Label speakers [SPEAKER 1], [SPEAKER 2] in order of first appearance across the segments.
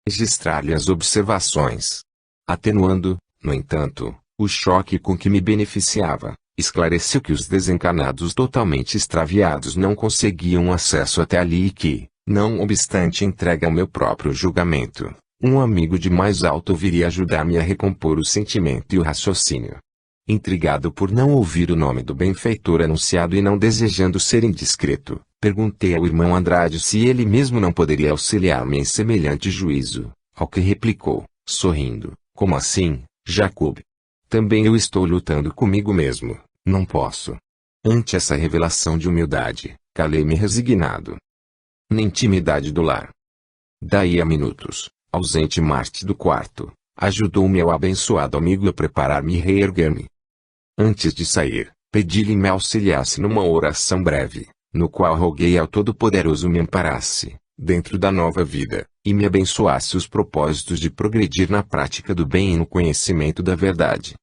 [SPEAKER 1] registrar-lhe as observações. Atenuando, no entanto, o choque com que me beneficiava, esclareceu que os desencarnados totalmente extraviados não conseguiam acesso até ali e que, não obstante entregue ao meu próprio julgamento, um amigo de mais alto viria ajudar-me a recompor o sentimento e o raciocínio. Intrigado por não ouvir o nome do benfeitor anunciado e não desejando ser indiscreto, perguntei ao irmão Andrade se ele mesmo não poderia auxiliar-me em semelhante juízo, ao que replicou, sorrindo: como assim, Jacob? Também eu estou lutando comigo mesmo, não posso. Ante essa revelação de humildade, calei-me resignado. Na intimidade do lar. Daí a minutos, ausente Marte do quarto, ajudou meu abençoado amigo a preparar-me e reerguer-me. Antes de sair, pedi-lhe me auxiliasse numa oração breve, no qual roguei ao Todo-Poderoso me amparasse, dentro da nova vida, e me abençoasse os propósitos de progredir na prática do bem e no conhecimento da verdade.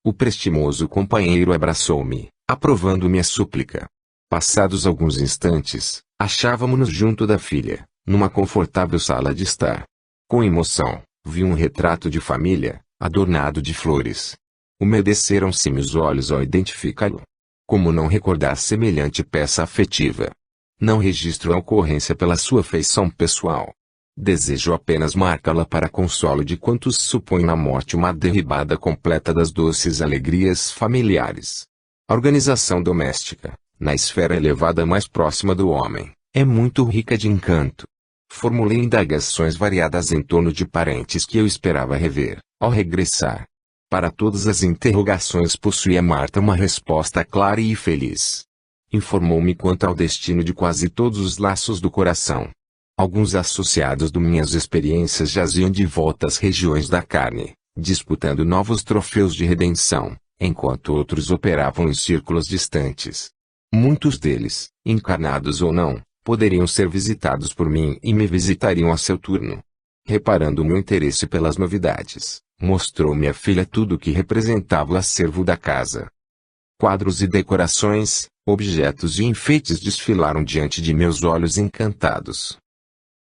[SPEAKER 1] O prestimoso companheiro abraçou-me, aprovando minha súplica. Passados alguns instantes, achávamo-nos junto da filha, numa confortável sala de estar. Com emoção, vi um retrato de família, adornado de flores. Umedeceram-se-me os olhos ao identificá-lo. Como não recordar semelhante peça afetiva? Não registro a ocorrência pela sua feição pessoal. Desejo apenas marcá-la para consolo de quantos supõem na morte uma derribada completa das doces alegrias familiares. A organização doméstica, na esfera elevada mais próxima do homem, é muito rica de encanto. Formulei indagações variadas em torno de parentes que eu esperava rever, ao regressar. Para todas as interrogações possuía Marta uma resposta clara e feliz. Informou-me quanto ao destino de quase todos os laços do coração. Alguns associados de minhas experiências jaziam de volta às regiões da carne, disputando novos troféus de redenção, enquanto outros operavam em círculos distantes. Muitos deles, encarnados ou não, poderiam ser visitados por mim e me visitariam a seu turno. Reparando meu interesse pelas novidades, mostrou-me a filha tudo o que representava o acervo da casa. Quadros e decorações, objetos e enfeites desfilaram diante de meus olhos encantados.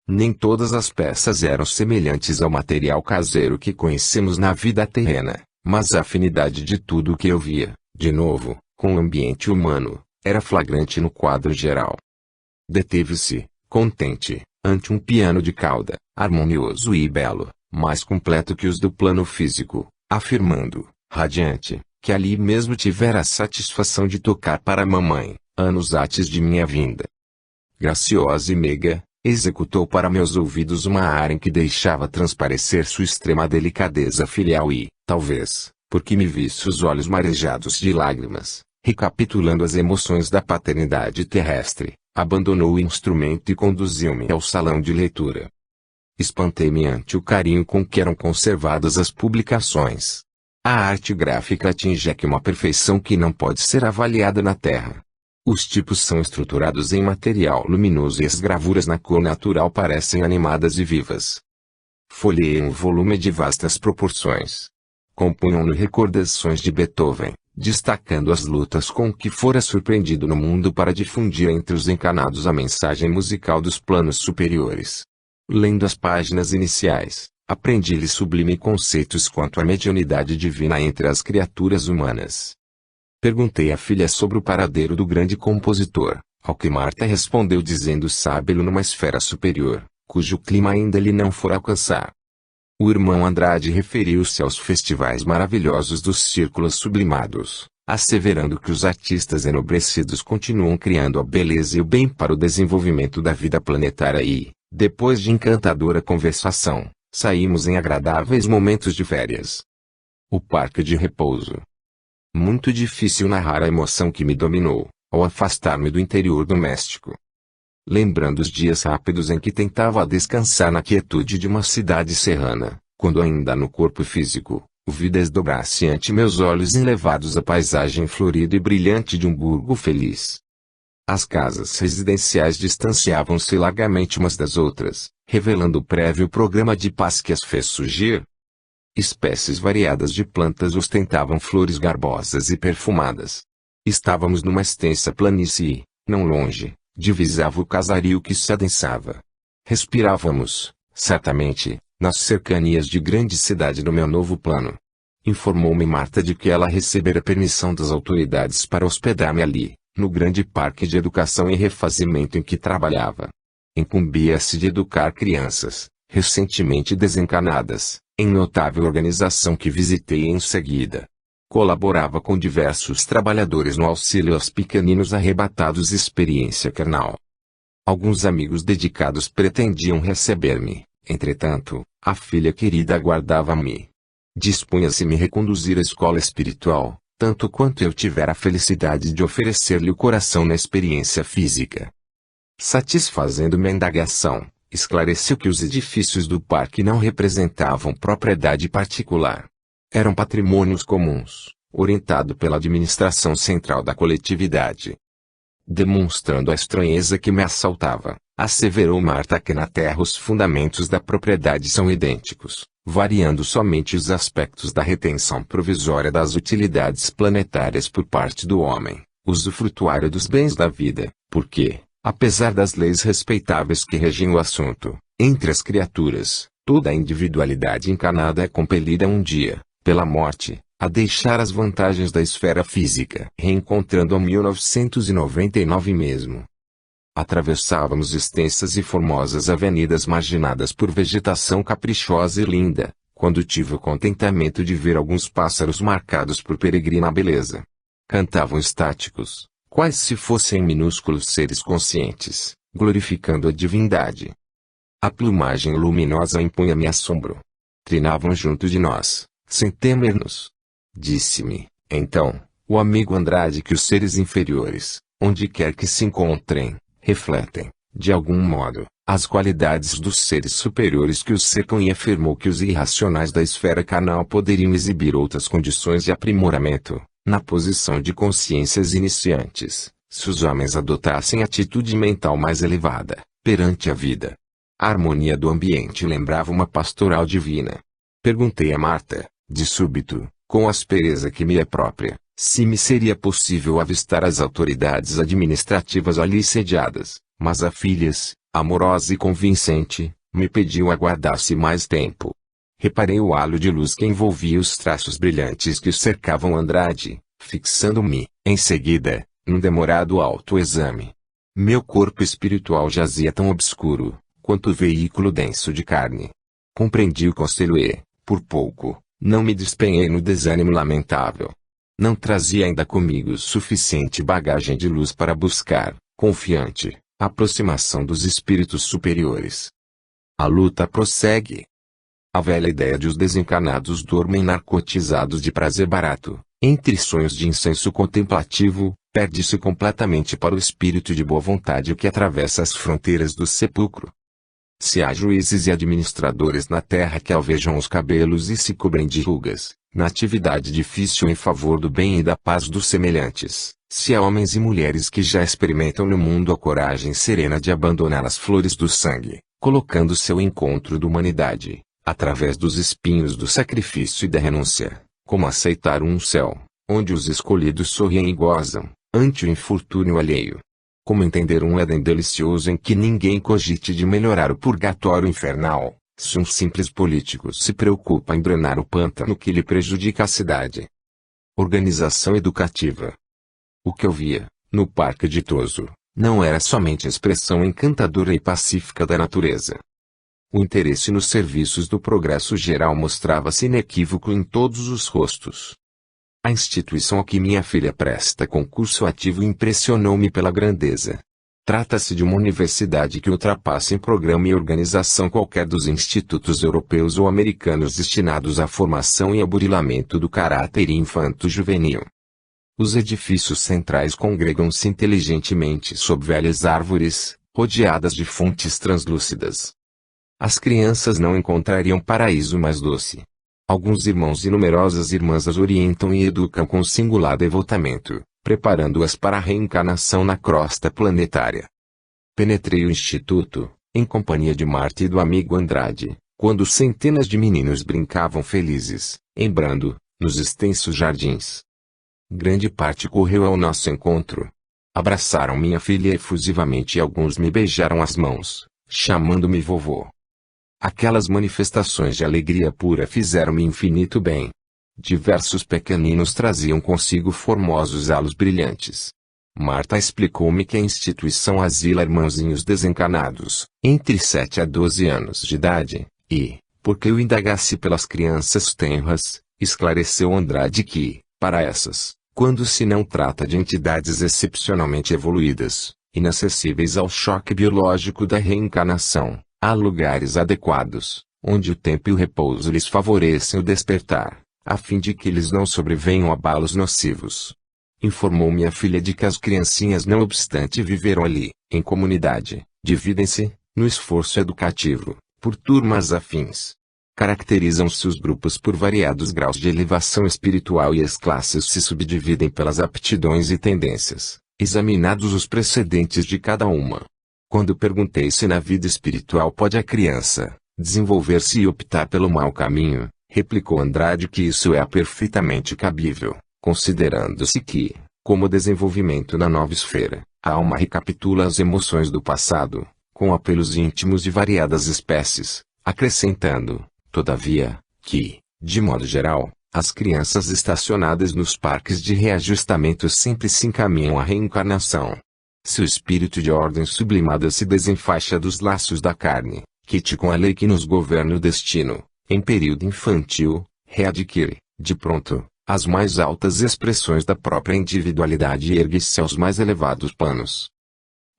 [SPEAKER 1] Nem todas as peças eram semelhantes ao material caseiro que conhecemos na vida terrena, mas a afinidade de tudo o que eu via, de novo, com o ambiente humano, era flagrante no quadro geral. Deteve-se, contente, ante um piano de cauda, harmonioso e belo, mais completo que os do plano físico, afirmando, radiante, que ali mesmo tivera a satisfação de tocar para a mamãe, anos antes de minha vinda. Graciosa e meiga, executou para meus ouvidos uma área em que deixava transparecer sua extrema delicadeza filial e, talvez, porque me visse os olhos marejados de lágrimas, recapitulando as emoções da paternidade terrestre, abandonou o instrumento e conduziu-me ao salão de leitura. Espantei-me ante o carinho com que eram conservadas as publicações. A arte gráfica atinge aqui uma perfeição que não pode ser avaliada na Terra. Os tipos são estruturados em material luminoso e as gravuras na cor natural parecem animadas e vivas. Folheei um volume de vastas proporções. Compunham-no recordações de Beethoven, destacando as lutas com que fora surpreendido no mundo para difundir entre os encarnados a mensagem musical dos planos superiores. Lendo as páginas iniciais, aprendi-lhe sublime conceitos quanto à mediunidade divina entre as criaturas humanas. Perguntei à filha sobre o paradeiro do grande compositor, ao que Marta respondeu dizendo sábelo numa esfera superior, cujo clima ainda lhe não for alcançar. O irmão Andrade referiu-se aos festivais maravilhosos dos círculos sublimados, asseverando que os artistas enobrecidos continuam criando a beleza e o bem para o desenvolvimento da vida planetária e, depois de encantadora conversação, saímos em agradáveis momentos de férias. O parque de repouso. Muito difícil narrar a emoção que me dominou, ao afastar-me do interior doméstico. Lembrando os dias rápidos em que tentava descansar na quietude de uma cidade serrana, quando ainda no corpo físico, o vi desdobrar-se ante meus olhos enlevados a paisagem florida e brilhante de um burgo feliz. As casas residenciais distanciavam-se largamente umas das outras, revelando o prévio programa de paz que as fez surgir. Espécies variadas de plantas ostentavam flores garbosas e perfumadas. Estávamos numa extensa planície e, não longe, divisava o casario que se adensava. Respirávamos, certamente, nas cercanias de grande cidade no meu novo plano. Informou-me Marta de que ela recebera permissão das autoridades para hospedar-me ali, no grande parque de educação e refazimento em que trabalhava. Incumbia-se de educar crianças, recentemente desencanadas, em notável organização que visitei em seguida. Colaborava com diversos trabalhadores no auxílio aos pequeninos arrebatados experiência carnal. Alguns amigos dedicados pretendiam receber-me, entretanto, a filha querida aguardava-me. Dispunha-se me reconduzir à escola espiritual, tanto quanto eu tiver a felicidade de oferecer-lhe o coração na experiência física. Satisfazendo-me a indagação, esclareceu que os edifícios do parque não representavam propriedade particular. Eram patrimônios comuns, orientado pela administração central da coletividade. Demonstrando a estranheza que me assaltava, asseverou Marta que na Terra os fundamentos da propriedade são idênticos, variando somente os aspectos da retenção provisória das utilidades planetárias por parte do homem, usufrutuário dos bens da vida, porque, apesar das leis respeitáveis que regem o assunto, entre as criaturas, toda a individualidade encarnada é compelida um dia, pela morte, a deixar as vantagens da esfera física. Reencontrando a 1999 mesmo. Atravessávamos extensas e formosas avenidas marginadas por vegetação caprichosa e linda, quando tive o contentamento de ver alguns pássaros marcados por peregrina beleza. Cantavam estáticos, quais se fossem minúsculos seres conscientes, glorificando a divindade. A plumagem luminosa impunha-me assombro. Trinavam junto de nós, sem temer-nos. Disse-me, então, o amigo Andrade que os seres inferiores, onde quer que se encontrem, refletem, de algum modo, as qualidades dos seres superiores que os cercam e afirmou que os irracionais da esfera carnal poderiam exibir outras condições de aprimoramento, na posição de consciências iniciantes, se os homens adotassem atitude mental mais elevada, perante a vida. A harmonia do ambiente lembrava uma pastoral divina. Perguntei a Marta, de súbito, com aspereza que me é própria, se me seria possível avistar as autoridades administrativas ali sediadas, mas a filhas, amorosa e convincente, me pediu aguardasse mais tempo. Reparei o halo de luz que envolvia os traços brilhantes que cercavam Andrade, fixando-me, em seguida, num demorado autoexame. Meu corpo espiritual jazia tão obscuro, quanto o veículo denso de carne. Compreendi o conselho e, por pouco, não me despenhei no desânimo lamentável. Não trazia ainda comigo suficiente bagagem de luz para buscar, confiante, a aproximação dos espíritos superiores. A luta prossegue. A velha ideia de os desencarnados dormem narcotizados de prazer barato, entre sonhos de incenso contemplativo, perde-se completamente para o espírito de boa vontade que atravessa as fronteiras do sepulcro. Se há juízes e administradores na terra que alvejam os cabelos e se cobrem de rugas, na atividade difícil em favor do bem e da paz dos semelhantes, se há homens e mulheres que já experimentam no mundo a coragem serena de abandonar as flores do sangue, colocando seu encontro da humanidade, através dos espinhos do sacrifício e da renúncia, como aceitar um céu, onde os escolhidos sorriem e gozam, ante o infortúnio alheio. Como entender um Éden delicioso em que ninguém cogite de melhorar o purgatório infernal, se um simples político se preocupa em drenar o pântano que lhe prejudica a cidade? Organização educativa. O que eu via, no Parque Ditoso, não era somente a expressão encantadora e pacífica da natureza. O interesse nos serviços do progresso geral mostrava-se inequívoco em todos os rostos. A instituição a que minha filha presta concurso ativo impressionou-me pela grandeza. Trata-se de uma universidade que ultrapassa em programa e organização qualquer dos institutos europeus ou americanos destinados à formação e ao burilamento do caráter infanto-juvenil. Os edifícios centrais congregam-se inteligentemente sob velhas árvores, rodeadas de fontes translúcidas. As crianças não encontrariam paraíso mais doce. Alguns irmãos e numerosas irmãs as orientam e educam com singular devotamento, preparando-as para a reencarnação na crosta planetária. Penetrei o instituto, em companhia de Marta e do amigo Andrade, quando centenas de meninos brincavam felizes, em brando, nos extensos jardins. Grande parte correu ao nosso encontro. Abraçaram minha filha efusivamente e alguns me beijaram as mãos, chamando-me vovô. Aquelas manifestações de alegria pura fizeram-me infinito bem. Diversos pequeninos traziam consigo formosos halos brilhantes. Marta explicou-me que a instituição asila irmãozinhos desencanados, entre 7 a 12 anos de idade, e, porque eu indagasse pelas crianças tenras, esclareceu Andrade que, para essas, quando se não trata de entidades excepcionalmente evoluídas, inacessíveis ao choque biológico da reencarnação, há lugares adequados, onde o tempo e o repouso lhes favorecem o despertar, a fim de que lhes não sobrevenham abalos nocivos. Informou-me a filha de que as criancinhas, não obstante viveram ali, em comunidade, dividem-se, no esforço educativo, por turmas afins. Caracterizam-se os grupos por variados graus de elevação espiritual e as classes se subdividem pelas aptidões e tendências, examinados os precedentes de cada uma. Quando perguntei se na vida espiritual pode a criança desenvolver-se e optar pelo mau caminho, replicou Andrade que isso é perfeitamente cabível, considerando-se que, como desenvolvimento na nova esfera, a alma recapitula as emoções do passado, com apelos íntimos de variadas espécies, acrescentando, todavia, que, de modo geral, as crianças estacionadas nos parques de reajustamento sempre se encaminham à reencarnação. Se o espírito de ordem sublimada se desenfaixa dos laços da carne, quite com a lei que nos governa o destino, em período infantil, readquire, de pronto, as mais altas expressões da própria individualidade e ergue-se aos mais elevados planos.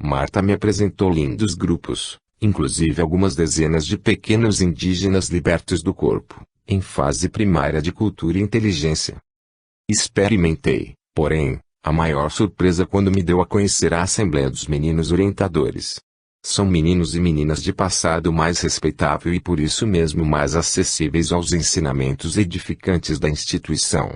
[SPEAKER 1] Marta me apresentou lindos grupos, inclusive algumas dezenas de pequenos indígenas libertos do corpo, em fase primária de cultura e inteligência. Experimentei, porém, a maior surpresa quando me deu a conhecer a Assembleia dos Meninos Orientadores. São meninos e meninas de passado mais respeitável e por isso mesmo mais acessíveis aos ensinamentos edificantes da instituição.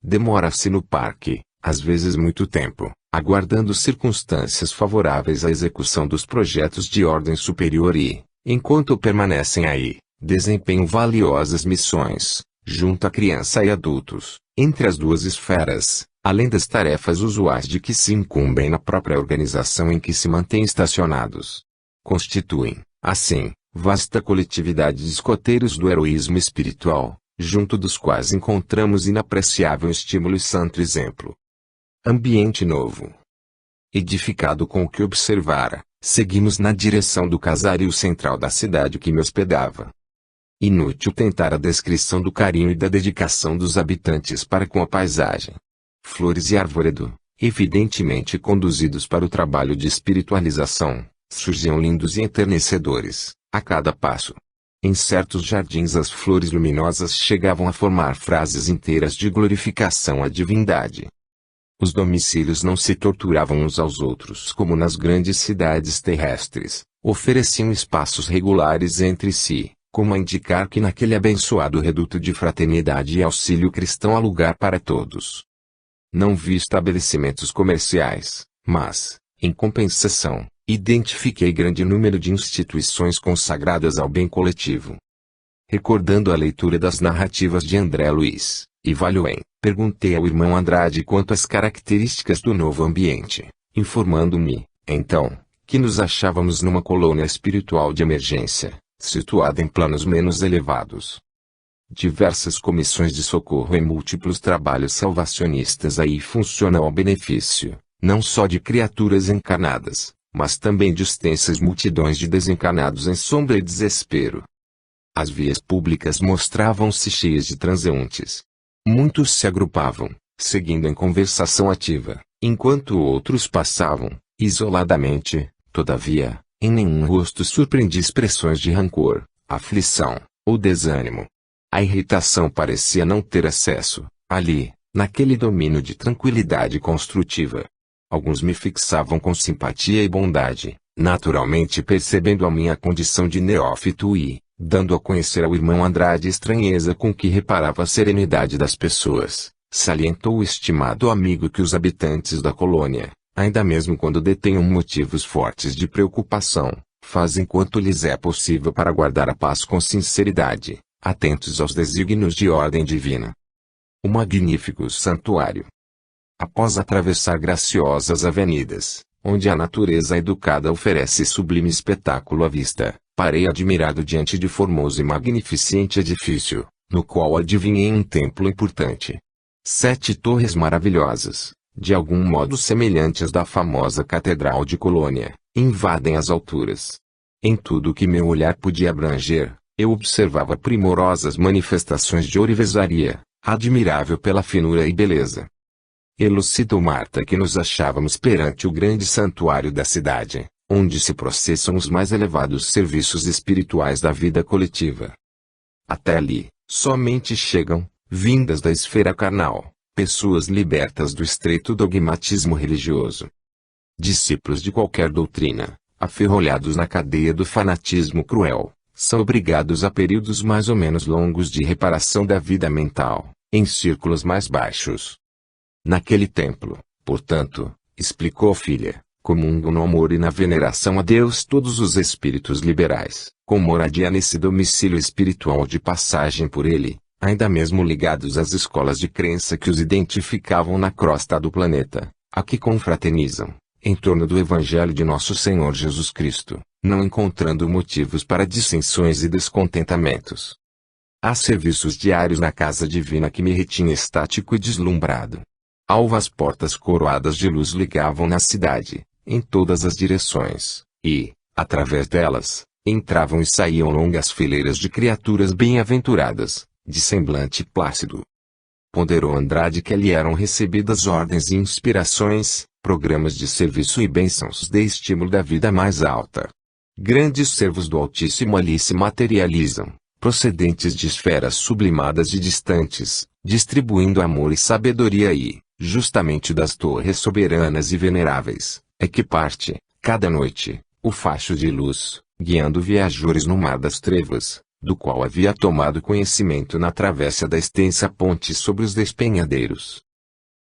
[SPEAKER 1] Demora-se no parque, às vezes muito tempo, aguardando circunstâncias favoráveis à execução dos projetos de ordem superior e, enquanto permanecem aí, desempenham valiosas missões, junto a criança e adultos, entre as duas esferas, além das tarefas usuais de que se incumbem na própria organização em que se mantêm estacionados. Constituem, assim, vasta coletividade de escoteiros do heroísmo espiritual, junto dos quais encontramos inapreciável estímulo e santo exemplo. Ambiente novo. Edificado com o que observara, seguimos na direção do casario central da cidade que me hospedava. Inútil tentar a descrição do carinho e da dedicação dos habitantes para com a paisagem. Flores e arvoredo, evidentemente conduzidos para o trabalho de espiritualização, surgiam lindos e enternecedores, a cada passo. Em certos jardins as flores luminosas chegavam a formar frases inteiras de glorificação à divindade. Os domicílios não se torturavam uns aos outros como nas grandes cidades terrestres, ofereciam espaços regulares entre si, como a indicar que naquele abençoado reduto de fraternidade e auxílio cristão há lugar para todos. Não vi estabelecimentos comerciais, mas, em compensação, identifiquei grande número de instituições consagradas ao bem coletivo. Recordando a leitura das narrativas de André Luiz e Valhoen, perguntei ao irmão Andrade quanto às características do novo ambiente, informando-me, então, que nos achávamos numa colônia espiritual de emergência, situada em planos menos elevados. Diversas comissões de socorro e múltiplos trabalhos salvacionistas aí funcionam ao benefício, não só de criaturas encarnadas, mas também de extensas multidões de desencarnados em sombra e desespero. As vias públicas mostravam-se cheias de transeuntes. Muitos se agrupavam, seguindo em conversação ativa, enquanto outros passavam, isoladamente. Todavia, em nenhum rosto surpreendi expressões de rancor, aflição, ou desânimo. A irritação parecia não ter acesso, ali, naquele domínio de tranquilidade construtiva. Alguns me fixavam com simpatia e bondade, naturalmente percebendo a minha condição de neófito e, dando a conhecer ao irmão Andrade a estranheza com que reparava a serenidade das pessoas, salientou o estimado amigo que os habitantes da colônia, ainda mesmo quando detenham motivos fortes de preocupação, fazem quanto lhes é possível para guardar a paz com sinceridade, atentos aos desígnios de ordem divina. O magnífico santuário. Após atravessar graciosas avenidas, onde a natureza educada oferece sublime espetáculo à vista, Parei admirado diante de formoso e magnificente edifício, no qual adivinhei um templo importante. 7 torres maravilhosas, de algum modo semelhantes da famosa Catedral de Colônia, invadem as alturas. Em tudo que meu olhar podia abranger, eu observava primorosas manifestações de ourivesaria, admirável pela finura e beleza. Elucidou Marta que nos achávamos perante o grande santuário da cidade, onde se processam os mais elevados serviços espirituais da vida coletiva. Até ali, somente chegam, vindas da esfera carnal, pessoas libertas do estreito dogmatismo religioso. Discípulos de qualquer doutrina, aferrolhados na cadeia do fanatismo cruel, são obrigados a períodos mais ou menos longos de reparação da vida mental, em círculos mais baixos. Naquele templo, portanto, explicou a filha, comungam no amor e na veneração a Deus todos os espíritos liberais, com moradia nesse domicílio espiritual de passagem por ele, ainda mesmo ligados às escolas de crença que os identificavam na crosta do planeta, a que confraternizam, em torno do Evangelho de Nosso Senhor Jesus Cristo, não encontrando motivos para dissensões e descontentamentos. Há serviços diários na casa divina que me retinha estático e deslumbrado. Alvas portas coroadas de luz ligavam na cidade, em todas as direções, e, através delas, entravam e saíam longas fileiras de criaturas bem-aventuradas, de semblante plácido. Ponderou Andrade que ali eram recebidas ordens e inspirações, programas de serviço e bênçãos de estímulo da vida mais alta. Grandes servos do Altíssimo ali se materializam, procedentes de esferas sublimadas e distantes, distribuindo amor e sabedoria e, justamente das torres soberanas e veneráveis, é que parte, cada noite, o facho de luz, guiando viajores no mar das trevas, do qual havia tomado conhecimento na travessa da extensa ponte sobre os despenhadeiros.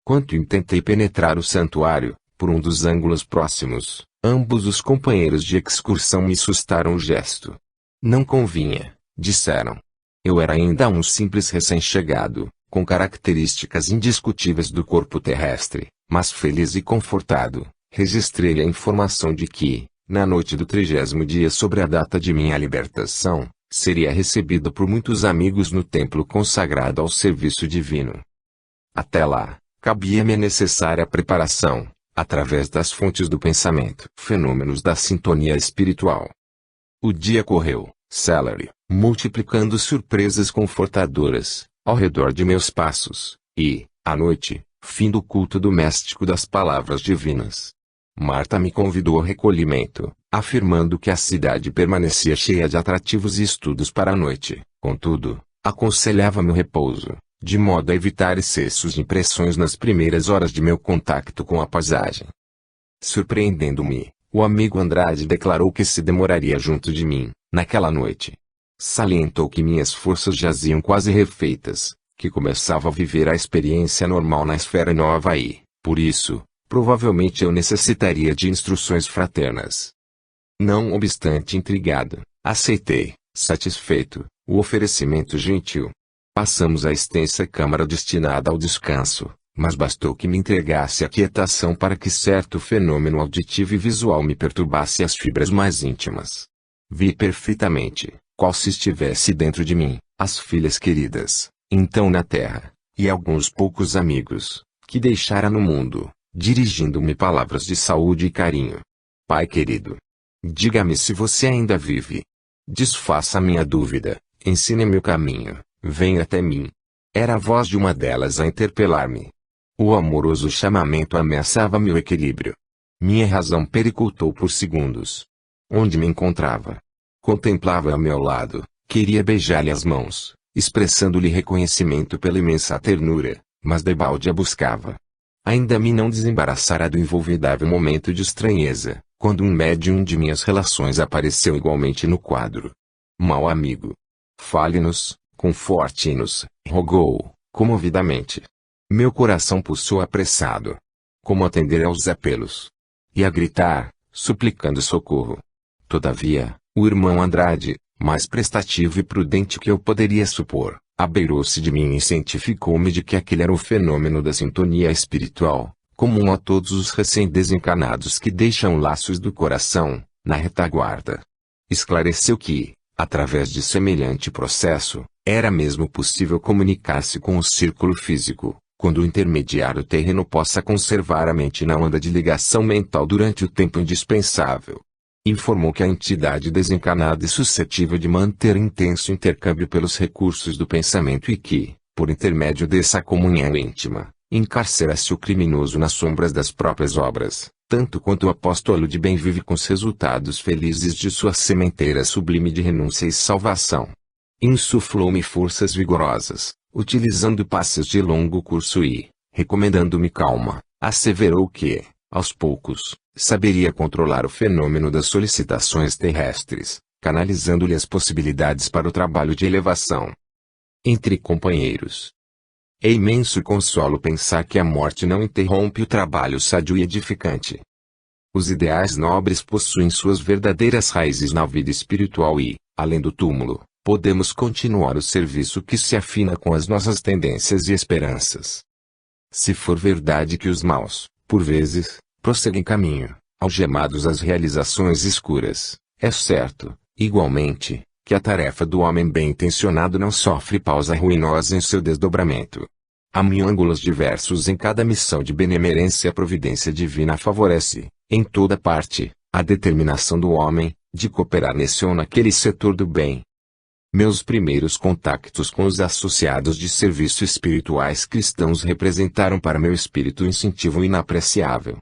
[SPEAKER 1] Quanto intentei penetrar o santuário, por um dos ângulos próximos, ambos os companheiros de excursão me sustaram o gesto. Não convinha, disseram. Eu era ainda um simples recém-chegado, com características indiscutíveis do corpo terrestre, mas feliz e confortado, registrei a informação de que, na noite do 30º dia sobre a data de minha libertação, seria recebido por muitos amigos no templo consagrado ao serviço divino. Até lá, cabia-me a necessária preparação, através das fontes do pensamento, fenômenos da sintonia espiritual. O dia correu, célere, multiplicando surpresas confortadoras, ao redor de meus passos, e, à noite, fim do culto doméstico das palavras divinas. Marta me convidou ao recolhimento, afirmando que a cidade permanecia cheia de atrativos e estudos para a noite. Contudo, aconselhava-me o repouso, de modo a evitar excessos de impressões nas primeiras horas de meu contacto com a paisagem. Surpreendendo-me, o amigo Andrade declarou que se demoraria junto de mim, naquela noite. Salientou que minhas forças jaziam quase refeitas, que começava a viver a experiência normal na esfera nova e, por isso, provavelmente eu necessitaria de instruções fraternas. Não obstante intrigado, aceitei, satisfeito, o oferecimento gentil. Passamos a extensa câmara destinada ao descanso, mas bastou que me entregasse a quietação para que certo fenômeno auditivo e visual me perturbasse as fibras mais íntimas. Vi perfeitamente, qual se estivesse dentro de mim, as filhas queridas, então na terra, e alguns poucos amigos, que deixara no mundo, dirigindo-me palavras de saúde e carinho. Pai querido, diga-me se você ainda vive. Desfaça minha dúvida, ensine-me o caminho, venha até mim. Era a voz de uma delas a interpelar-me. O amoroso chamamento ameaçava meu equilíbrio. Minha razão pericultou por segundos. Onde me encontrava? Contemplava ao meu lado, queria beijar-lhe as mãos, expressando-lhe reconhecimento pela imensa ternura, mas debalde a buscava. Ainda me não desembaraçara do involvidável momento de estranheza, quando um médium de minhas relações apareceu igualmente no quadro. Mau amigo. Fale-nos, conforte-nos, rogou, comovidamente. Meu coração pulsou apressado. Como atender aos apelos? E a gritar, suplicando socorro. Todavia, o irmão Andrade, mais prestativo e prudente que eu poderia supor, abeirou-se de mim e cientificou-me de que aquele era o fenômeno da sintonia espiritual, comum a todos os recém-desencarnados que deixam laços do coração, na retaguarda. Esclareceu que, através de semelhante processo, era mesmo possível comunicar-se com o círculo físico, quando o intermediário terreno possa conservar a mente na onda de ligação mental durante o tempo indispensável. Informou que a entidade desencarnada é suscetível de manter intenso intercâmbio pelos recursos do pensamento e que, por intermédio dessa comunhão íntima, encarcera-se o criminoso nas sombras das próprias obras, tanto quanto o apóstolo de bem vive com os resultados felizes de sua sementeira sublime de renúncia e salvação. Insuflou-me forças vigorosas, utilizando passes de longo curso e, recomendando-me calma, asseverou que, aos poucos, saberia controlar o fenômeno das solicitações terrestres, canalizando-lhe as possibilidades para o trabalho de elevação. Entre companheiros. É imenso consolo pensar que a morte não interrompe o trabalho sádio e edificante. Os ideais nobres possuem suas verdadeiras raízes na vida espiritual e, além do túmulo, podemos continuar o serviço que se afina com as nossas tendências e esperanças. Se for verdade que os maus, por vezes, prosseguem caminho, algemados às realizações escuras, é certo, igualmente, que a tarefa do homem bem-intencionado não sofre pausa ruinosa em seu desdobramento. Há mil ângulos diversos em cada missão de benemerência. A providência divina favorece, em toda parte, a determinação do homem, de cooperar nesse ou naquele setor do bem. Meus primeiros contactos com os associados de serviço espirituais cristãos representaram para meu espírito um incentivo inapreciável.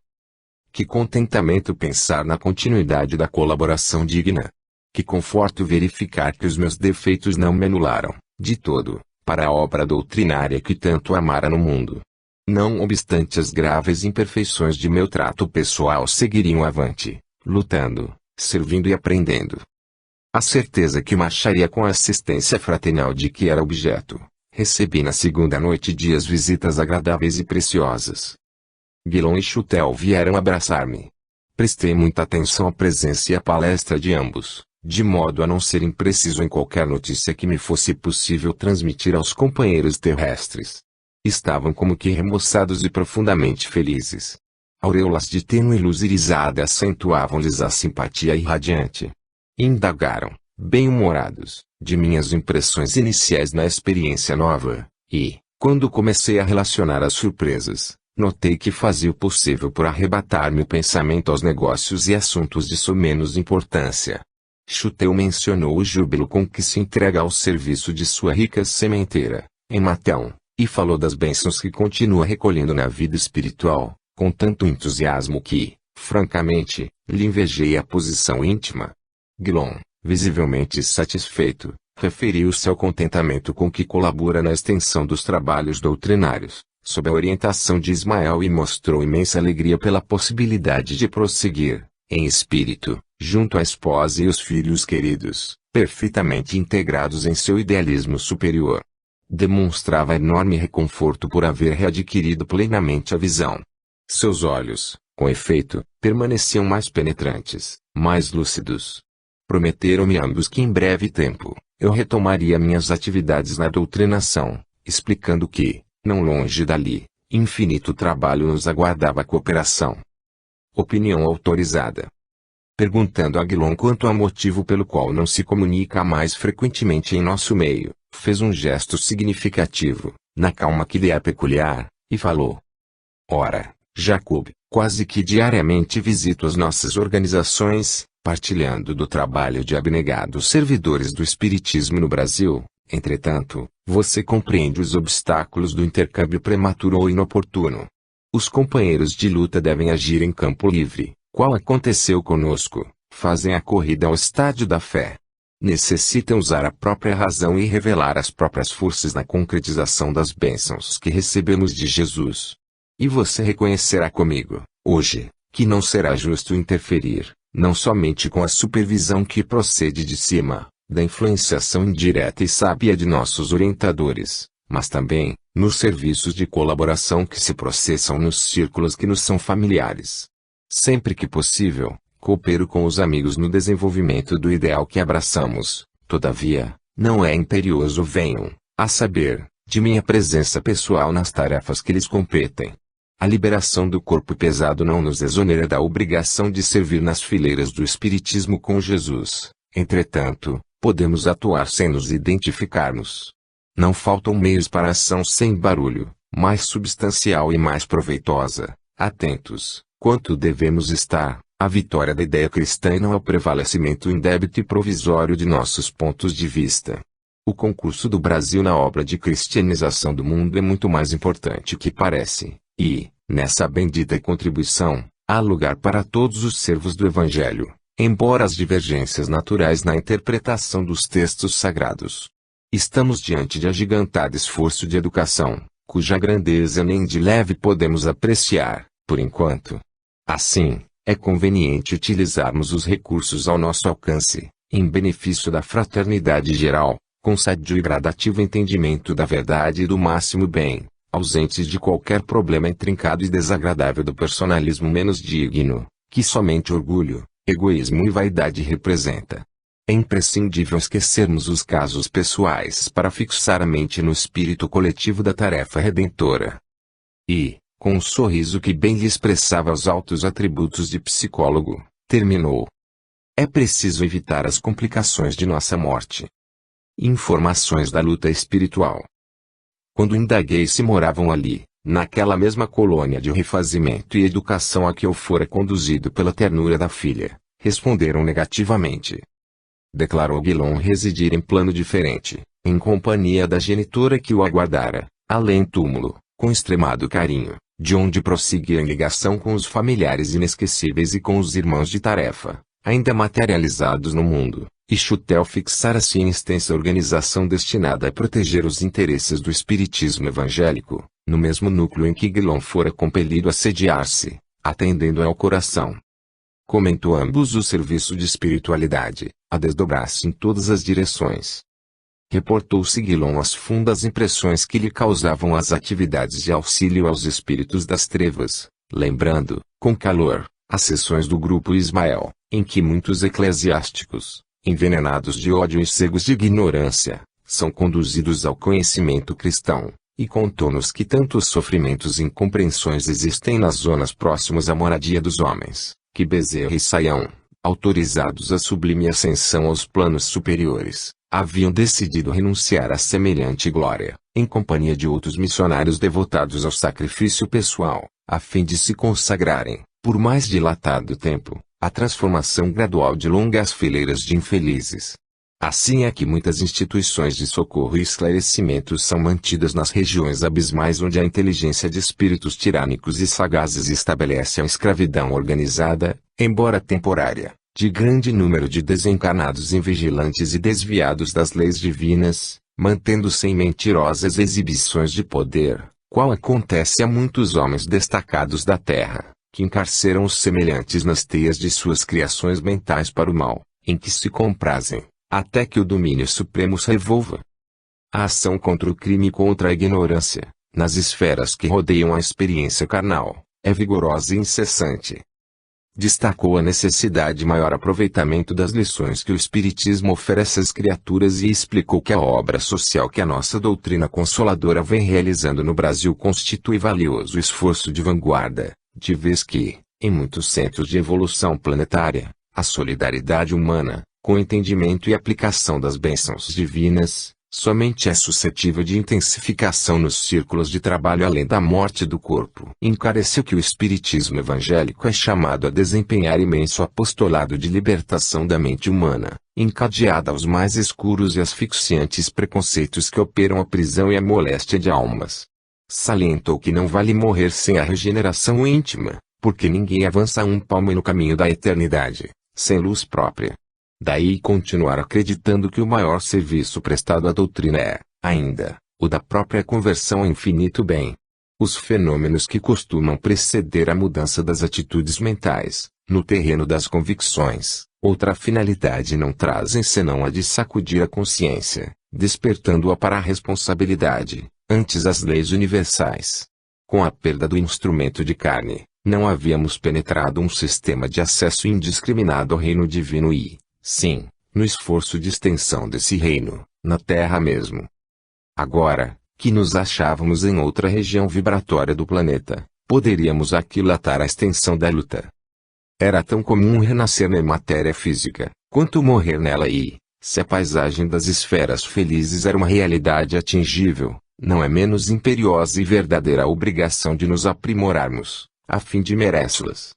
[SPEAKER 1] Que contentamento pensar na continuidade da colaboração digna. Que conforto verificar que os meus defeitos não me anularam, de todo, para a obra doutrinária que tanto amara no mundo. Não obstante as graves imperfeições de meu trato pessoal seguiriam avante, lutando, servindo e aprendendo. A certeza que marcharia com a assistência fraternal de que era objeto, recebi na segunda noite dias visitas agradáveis e preciosas. Guilom e Chutel vieram abraçar-me. Prestei muita atenção à presença e à palestra de ambos, de modo a não ser impreciso em qualquer notícia que me fosse possível transmitir aos companheiros terrestres. Estavam como que remoçados e profundamente felizes. Auréolas de tênue luz irisada acentuavam-lhes a simpatia irradiante. Indagaram, bem-humorados, de minhas impressões iniciais na experiência nova, e, quando comecei a relacionar as surpresas, notei que fazia o possível por arrebatar-me o pensamento aos negócios e assuntos de menos importância. Chutel mencionou o júbilo com que se entrega ao serviço de sua rica sementeira, em Matão, e falou das bênçãos que continua recolhendo na vida espiritual, com tanto entusiasmo que, francamente, lhe invejei a posição íntima. Guilom, visivelmente satisfeito, referiu-se ao contentamento com que colabora na extensão dos trabalhos doutrinários, sob a orientação de Ismael, e mostrou imensa alegria pela possibilidade de prosseguir, em espírito, junto à esposa e os filhos queridos, perfeitamente integrados em seu idealismo superior. Demonstrava enorme reconforto por haver readquirido plenamente a visão. Seus olhos, com efeito, permaneciam mais penetrantes, mais lúcidos. Prometeram-me ambos que em breve tempo, eu retomaria minhas atividades na doutrinação, explicando que, não longe dali, infinito trabalho nos aguardava a cooperação. Opinião autorizada. Perguntando a Guilom quanto ao motivo pelo qual não se comunica mais frequentemente em nosso meio, fez um gesto significativo, na calma que lhe é peculiar, e falou. Ora, Jacob, quase que diariamente visito as nossas organizações, partilhando do trabalho de abnegados servidores do Espiritismo no Brasil. Entretanto, você compreende os obstáculos do intercâmbio prematuro ou inoportuno. Os companheiros de luta devem agir em campo livre, qual aconteceu conosco, fazem a corrida ao estádio da fé. Necessitam usar a própria razão e revelar as próprias forças na concretização das bênçãos que recebemos de Jesus. E você reconhecerá comigo, hoje, que não será justo interferir, não somente com a supervisão que procede de cima, da influenciação indireta e sábia de nossos orientadores, mas também, nos serviços de colaboração que se processam nos círculos que nos são familiares. Sempre que possível, coopero com os amigos no desenvolvimento do ideal que abraçamos, todavia, não é imperioso venham, a saber, de minha presença pessoal nas tarefas que lhes competem. A liberação do corpo pesado não nos exonera da obrigação de servir nas fileiras do Espiritismo com Jesus, Entretanto, podemos atuar sem nos identificarmos. Não faltam meios para ação sem barulho, mais substancial e mais proveitosa. Atentos, quanto devemos estar, à vitória da ideia cristã e não ao prevalecimento indébito e provisório de nossos pontos de vista. O concurso do Brasil na obra de cristianização do mundo é muito mais importante que parece, e, nessa bendita contribuição, há lugar para todos os servos do Evangelho, embora as divergências naturais na interpretação dos textos sagrados. Estamos diante de agigantado esforço de educação, cuja grandeza nem de leve podemos apreciar, por enquanto. Assim, é conveniente utilizarmos os recursos ao nosso alcance, em benefício da fraternidade geral, com sadio e gradativo entendimento da verdade e do máximo bem, ausentes de qualquer problema intrincado e desagradável do personalismo menos digno, que somente orgulho, egoísmo e vaidade representa. É imprescindível esquecermos os casos pessoais para fixar a mente no espírito coletivo da tarefa redentora. E, com um sorriso que bem lhe expressava os altos atributos de psicólogo, terminou. É preciso evitar as complicações de nossa morte. Informações da luta espiritual. Quando indaguei se moravam ali, naquela mesma colônia de refazimento e educação a que eu fora conduzido pela ternura da filha, responderam negativamente. Declarou Guilom residir em plano diferente, em companhia da genitora que o aguardara, além túmulo, com extremado carinho, de onde prosseguia em ligação com os familiares inesquecíveis e com os irmãos de tarefa, ainda materializados no mundo, e Chutel fixara-se em extensa organização destinada a proteger os interesses do espiritismo evangélico, no mesmo núcleo em que Guilom fora compelido a sediar-se, atendendo ao coração. Comentou ambos o serviço de espiritualidade, a desdobrar-se em todas as direções. Reportou-se Guilom as fundas impressões que lhe causavam as atividades de auxílio aos espíritos das trevas, lembrando, com calor, as sessões do grupo Ismael, em que muitos eclesiásticos, envenenados de ódio e cegos de ignorância, são conduzidos ao conhecimento cristão, e contou-nos que tantos sofrimentos e incompreensões existem nas zonas próximas à moradia dos homens, que Bezerra e Saião, autorizados à sublime ascensão aos planos superiores, haviam decidido renunciar a semelhante glória, em companhia de outros missionários devotados ao sacrifício pessoal, a fim de se consagrarem, por mais dilatado tempo, à transformação gradual de longas fileiras de infelizes. Assim é que muitas instituições de socorro e esclarecimento são mantidas nas regiões abismais onde a inteligência de espíritos tirânicos e sagazes estabelece a escravidão organizada, embora temporária, de grande número de desencarnados invigilantes e desviados das leis divinas, mantendo-se em mentirosas exibições de poder, qual acontece a muitos homens destacados da terra, que encarceram os semelhantes nas teias de suas criações mentais para o mal, em que se comprazem, até que o domínio supremo os revolva. A ação contra o crime e contra a ignorância, nas esferas que rodeiam a experiência carnal, é vigorosa e incessante. Destacou a necessidade de maior aproveitamento das lições que o Espiritismo oferece às criaturas e explicou que a obra social que a nossa doutrina consoladora vem realizando no Brasil constitui valioso esforço de vanguarda, de vez que, em muitos centros de evolução planetária, a solidariedade humana, com entendimento e aplicação das bênçãos divinas, somente é suscetível de intensificação nos círculos de trabalho além da morte do corpo. Encareceu que o espiritismo evangélico é chamado a desempenhar imenso apostolado de libertação da mente humana, encadeada aos mais escuros e asfixiantes preconceitos que operam a prisão e a moléstia de almas. Salientou que não vale morrer sem a regeneração íntima, porque ninguém avança um palmo no caminho da eternidade, sem luz própria. Daí continuar acreditando que o maior serviço prestado à doutrina é, ainda, o da própria conversão ao infinito bem. Os fenômenos que costumam preceder a mudança das atitudes mentais, no terreno das convicções, outra finalidade não trazem senão a de sacudir a consciência, despertando-a para a responsabilidade, antes as leis universais. Com a perda do instrumento de carne, não havíamos penetrado um sistema de acesso indiscriminado ao reino divino e, sim, no esforço de extensão desse reino, na Terra mesmo. Agora, que nos achávamos em outra região vibratória do planeta, poderíamos aquilatar a extensão da luta. Era tão comum renascer na matéria física, Quanto morrer nela e, se a paisagem das esferas felizes era uma realidade atingível, não é menos imperiosa e verdadeira a obrigação de nos aprimorarmos, a fim de merecê-las.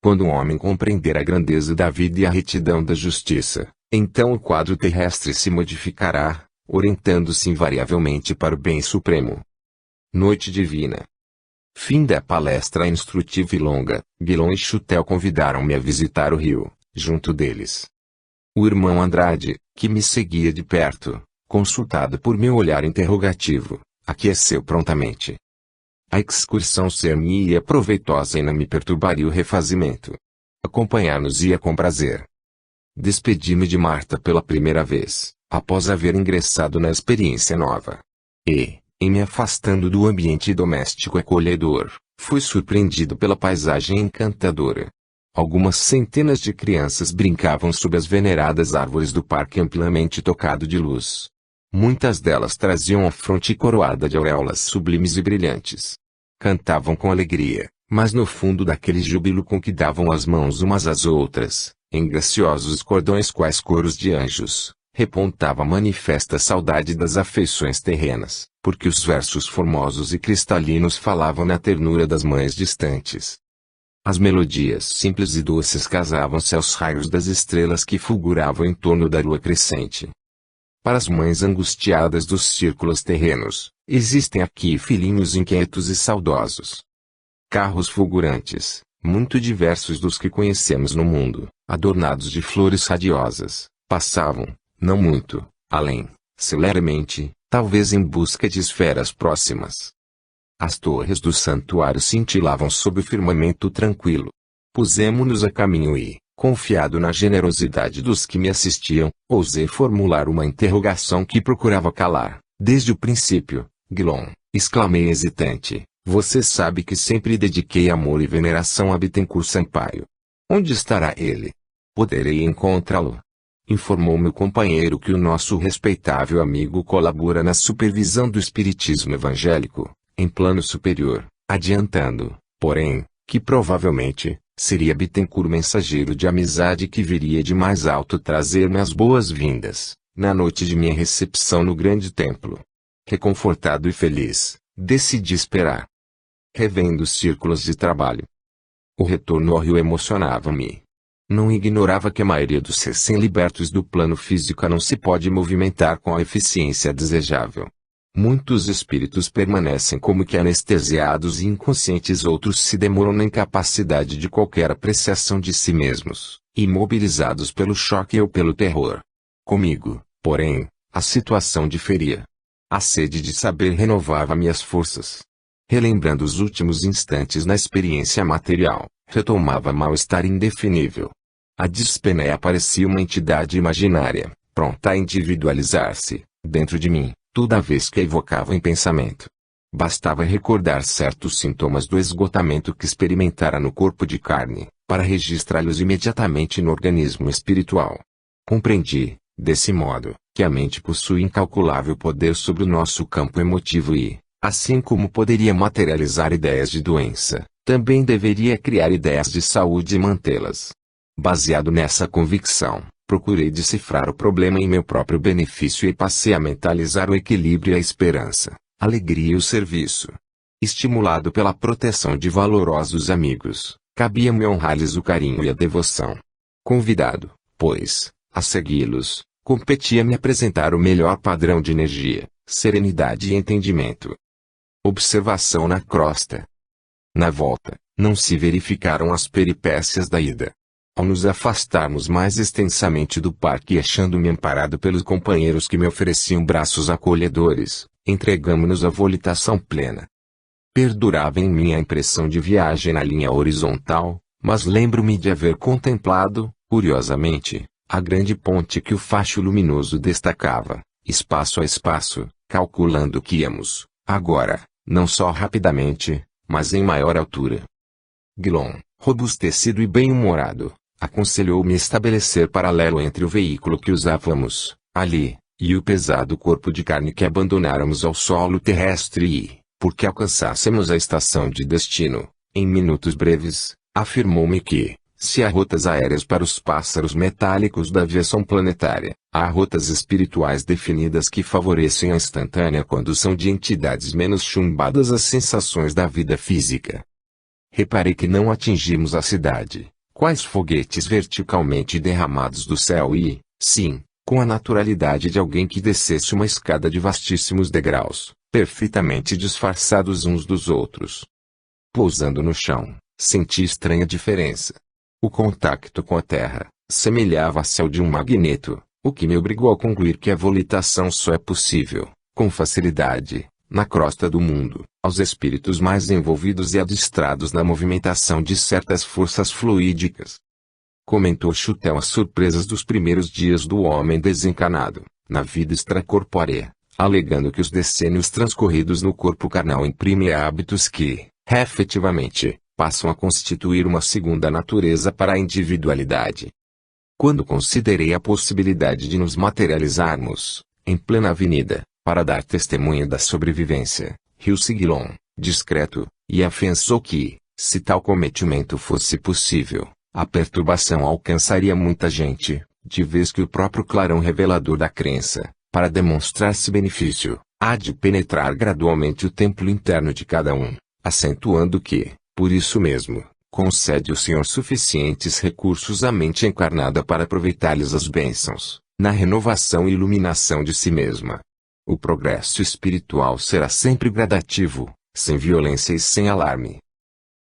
[SPEAKER 1] Quando um homem compreender a grandeza da vida e a retidão da justiça, então o quadro terrestre se modificará, orientando-se invariavelmente para o bem supremo. Noite Divina. Fim da palestra instrutiva e longa. Guilom e Chutel convidaram-me a visitar o rio, junto deles. O irmão Andrade, que me seguia de perto, consultado por meu olhar interrogativo, aqueceu prontamente. A excursão ser-me-ia proveitosa e não me perturbaria o refazimento. Acompanhar-nos-ia com prazer. Despedi-me de Marta pela primeira vez, após haver ingressado na experiência nova. E, em me afastando do ambiente doméstico acolhedor, fui surpreendido pela paisagem encantadora. Algumas centenas de crianças brincavam sob as veneradas árvores do parque amplamente tocado de luz. Muitas delas traziam a fronte coroada de auréolas sublimes e brilhantes. Cantavam com alegria, mas no fundo daquele júbilo com que davam as mãos umas às outras, em graciosos cordões quais coros de anjos, repontava a manifesta saudade das afeições terrenas, porque os versos formosos e cristalinos falavam na ternura das mães distantes. As melodias simples e doces casavam-se aos raios das estrelas que fulguravam em torno da lua crescente. Para as mães angustiadas dos círculos terrenos, existem aqui filhinhos inquietos e saudosos. Carros fulgurantes, muito diversos dos que conhecemos no mundo, adornados de flores radiosas, passavam, não muito, além, celeremente, talvez em busca de esferas próximas. As torres do santuário cintilavam sob o firmamento tranquilo. Pusemo-nos a caminho e, confiado na generosidade dos que me assistiam, ousei formular uma interrogação que procurava calar, desde o princípio. Guilom, exclamei hesitante, você sabe que sempre dediquei amor e veneração a Bittencourt Sampaio. Onde estará ele? Poderei encontrá-lo? Informou-me o companheiro que o nosso respeitável amigo colabora na supervisão do espiritismo evangélico, em plano superior, adiantando, porém, que provavelmente, seria Bittencourt o mensageiro de amizade que viria de mais alto trazer-me as boas-vindas, na noite de minha recepção no grande templo. Reconfortado e feliz, decidi esperar. Revendo os círculos de trabalho. O retorno ao rio emocionava-me. Não ignorava que a maioria dos recém-libertos do plano físico não se pode movimentar com a eficiência desejável. Muitos espíritos permanecem como que anestesiados e inconscientes, outros se demoram na incapacidade de qualquer apreciação de si mesmos, imobilizados pelo choque ou pelo terror. Comigo, porém, a situação diferia. A sede de saber renovava minhas forças. Relembrando os últimos instantes na experiência material, retomava mal-estar indefinível. A dispneia parecia uma entidade imaginária, pronta a individualizar-se, dentro de mim, toda vez que a evocava em pensamento. Bastava recordar certos sintomas do esgotamento que experimentara no corpo de carne, para registrá-los imediatamente no organismo espiritual. Compreendi, desse modo, que a mente possui incalculável poder sobre o nosso campo emotivo e, assim como poderia materializar ideias de doença, também deveria criar ideias de saúde e mantê-las. Baseado nessa convicção, procurei decifrar o problema em meu próprio benefício e passei a mentalizar o equilíbrio e a esperança, a alegria e o serviço. Estimulado pela proteção de valorosos amigos, cabia-me honrar-lhes o carinho e a devoção. Convidado, pois, a segui-los, competia-me apresentar o melhor padrão de energia, serenidade e entendimento. Observação na crosta. Na volta, não se verificaram as peripécias da ida. Ao nos afastarmos mais extensamente do parque e achando-me amparado pelos companheiros que me ofereciam braços acolhedores, entregamo-nos à volitação plena. Perdurava em mim a impressão de viagem na linha horizontal, mas lembro-me de haver contemplado, curiosamente, a grande ponte que o facho luminoso destacava, espaço a espaço, calculando que íamos, agora, não só rapidamente, mas em maior altura. Guilom, robustecido e bem-humorado, aconselhou-me estabelecer paralelo entre o veículo que usávamos, ali, e o pesado corpo de carne que abandonáramos ao solo terrestre e, porque alcançássemos a estação de destino, em minutos breves, afirmou-me que, Se há rotas aéreas para os pássaros metálicos da aviação planetária, há rotas espirituais definidas que favorecem a instantânea condução de entidades menos chumbadas às sensações da vida física. Reparei que não atingimos a cidade, quais foguetes verticalmente derramados do céu e, sim, com a naturalidade de alguém que descesse uma escada de vastíssimos degraus, perfeitamente disfarçados uns dos outros. Pousando no chão, senti estranha diferença. O contacto com a terra semelhava-se ao de um magneto, o que me obrigou a concluir que a volitação só é possível, com facilidade, na crosta do mundo, aos espíritos mais envolvidos e adestrados na movimentação de certas forças fluídicas. Comentou Chutel as surpresas dos primeiros dias do homem desencarnado, na vida extracorpórea, alegando que os decênios transcorridos no corpo carnal imprimem hábitos que, efetivamente, passam a constituir uma segunda natureza para a individualidade. Quando considerei a possibilidade de nos materializarmos, em plena avenida, para dar testemunho da sobrevivência, riu-se Guilom, discreto, e afiançou que, se tal cometimento fosse possível, a perturbação alcançaria muita gente, de vez que o próprio clarão revelador da crença, para demonstrar-se benefício, há de penetrar gradualmente o templo interno de cada um, acentuando que, por isso mesmo, concede o Senhor suficientes recursos à mente encarnada para aproveitar-lhes as bênçãos, na renovação e iluminação de si mesma. O progresso espiritual será sempre gradativo, sem violência e sem alarme.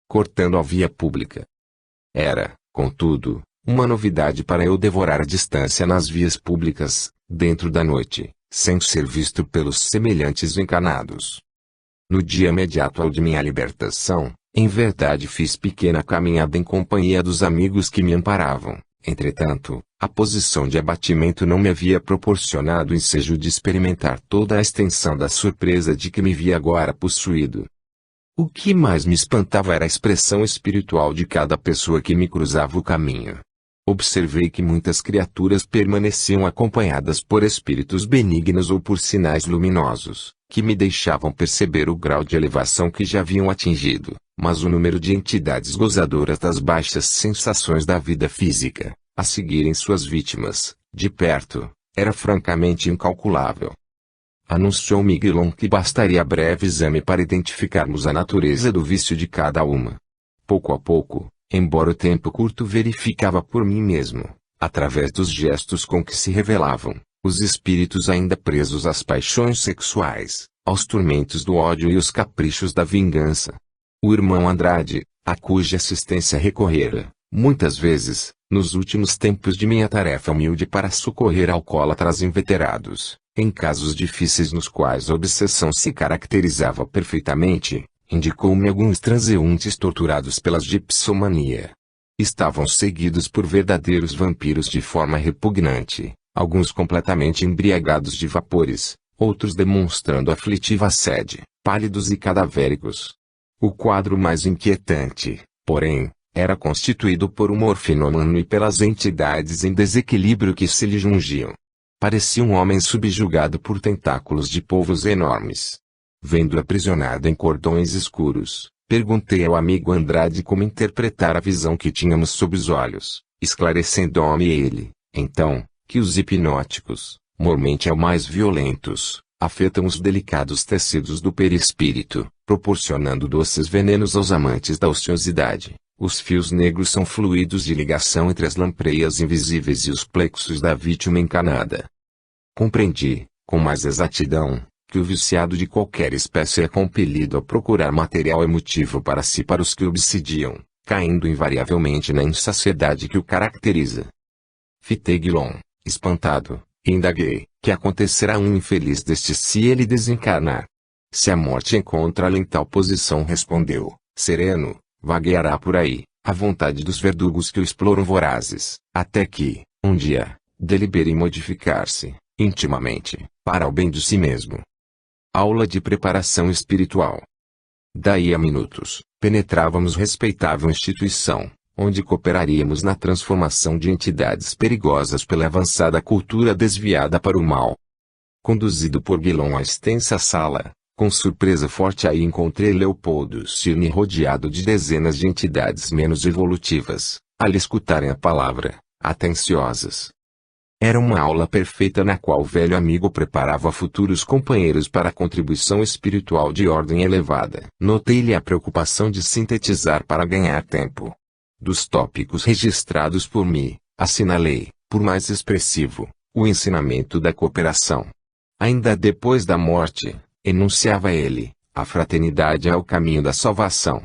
[SPEAKER 1] Cortando a via pública. Era, contudo, uma novidade para eu devorar a distância nas vias públicas, dentro da noite, sem ser visto pelos semelhantes encarnados. No dia imediato ao de minha libertação, em verdade fiz pequena caminhada em companhia dos amigos que me amparavam. Entretanto, a posição de abatimento não me havia proporcionado o ensejo de experimentar toda a extensão da surpresa de que me via agora possuído. O que mais me espantava era a expressão espiritual de cada pessoa que me cruzava o caminho. Observei que muitas criaturas permaneciam acompanhadas por espíritos benignos ou por sinais luminosos, que me deixavam perceber o grau de elevação que já haviam atingido, mas o número de entidades gozadoras das baixas sensações da vida física, a seguirem suas vítimas, de perto, era francamente incalculável. Anunciou Miguelon que bastaria breve exame para identificarmos a natureza do vício de cada uma. Pouco a pouco, embora o tempo curto, verificava por mim mesmo, através dos gestos com que se revelavam, os espíritos ainda presos às paixões sexuais, aos tormentos do ódio e os caprichos da vingança. O irmão Andrade, a cuja assistência recorrera, muitas vezes, nos últimos tempos de minha tarefa humilde para socorrer alcoólatras inveterados, em casos difíceis nos quais a obsessão se caracterizava perfeitamente, indicou-me alguns transeuntes torturados pela dipsomania. Estavam seguidos por verdadeiros vampiros de forma repugnante, alguns completamente embriagados de vapores, outros demonstrando aflitiva sede, pálidos e cadavéricos. O quadro mais inquietante, porém, era constituído por um morfinômano e pelas entidades em desequilíbrio que se lhe jungiam. Parecia um homem subjugado por tentáculos de polvos enormes. Vendo-o aprisionado em cordões escuros, perguntei ao amigo Andrade como interpretar a visão que tínhamos sob os olhos, esclarecendo-me ele, então, que os hipnóticos, mormente ao mais violentos, afetam os delicados tecidos do perispírito, proporcionando doces venenos aos amantes da ociosidade. Os fios negros são fluidos de ligação entre as lampreias invisíveis e os plexos da vítima encanada. Compreendi, com mais exatidão, que o viciado de qualquer espécie é compelido a procurar material emotivo para si para os que obsidiam, caindo invariavelmente na insaciedade que o caracteriza. Fitei Guilom, espantado, e indaguei, que acontecerá a um infeliz destes se ele desencarnar? Se a morte encontra-lo em tal posição, respondeu, sereno, vagueará por aí, à vontade dos verdugos que o exploram vorazes, até que, um dia, delibere em modificar-se, intimamente, para o bem de si mesmo. Aula de preparação espiritual. Daí a minutos, penetrávamos respeitável instituição, onde cooperaríamos na transformação de entidades perigosas pela avançada cultura desviada para o mal. Conduzido por Guilom à extensa sala, com surpresa forte aí encontrei Leopoldo Cirne rodeado de dezenas de entidades menos evolutivas, Al escutarem a palavra, atenciosas. Era uma aula perfeita na qual o velho amigo preparava futuros companheiros para a contribuição espiritual de ordem elevada. Notei-lhe a preocupação de sintetizar para ganhar tempo. Dos tópicos registrados por mim, assinalei, por mais expressivo, o ensinamento da cooperação. Ainda depois da morte, enunciava ele, a fraternidade é o caminho da salvação.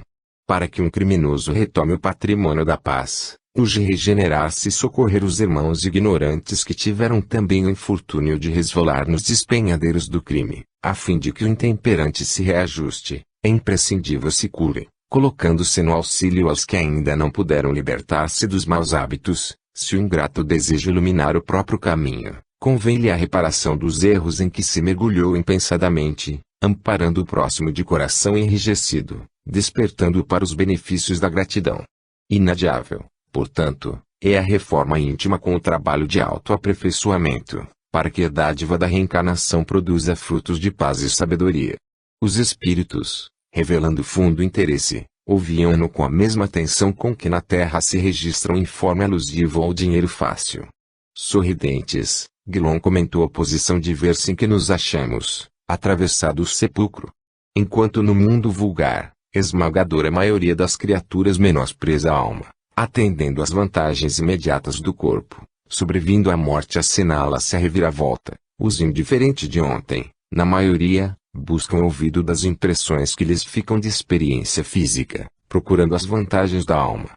[SPEAKER 1] Para que um criminoso retome o patrimônio da paz, urge regenerar-se e socorrer os irmãos ignorantes que tiveram também o infortúnio de resvalar nos despenhadeiros do crime, a fim de que o intemperante se reajuste, é imprescindível se cure, colocando-se no auxílio aos que ainda não puderam libertar-se dos maus hábitos. Se o ingrato deseja iluminar o próprio caminho, convém-lhe a reparação dos erros em que se mergulhou impensadamente, amparando o próximo de coração enrijecido, despertando-o para os benefícios da gratidão. Inadiável, portanto, é a reforma íntima com o trabalho de autoaperfeiçoamento, para que a dádiva da reencarnação produza frutos de paz e sabedoria. Os espíritos, revelando fundo interesse, ouviam-no com a mesma atenção com que na terra se registram informe alusivo ao dinheiro fácil. Sorridentes, Guilom comentou a posição diversa em que nos achamos, atravessado o sepulcro. Enquanto no mundo vulgar, esmagadora maioria das criaturas menospreza a alma, atendendo às vantagens imediatas do corpo, sobrevindo à morte assinala-se a reviravolta, os indiferentes de ontem, na maioria, buscam o ouvido das impressões que lhes ficam de experiência física, procurando as vantagens da alma.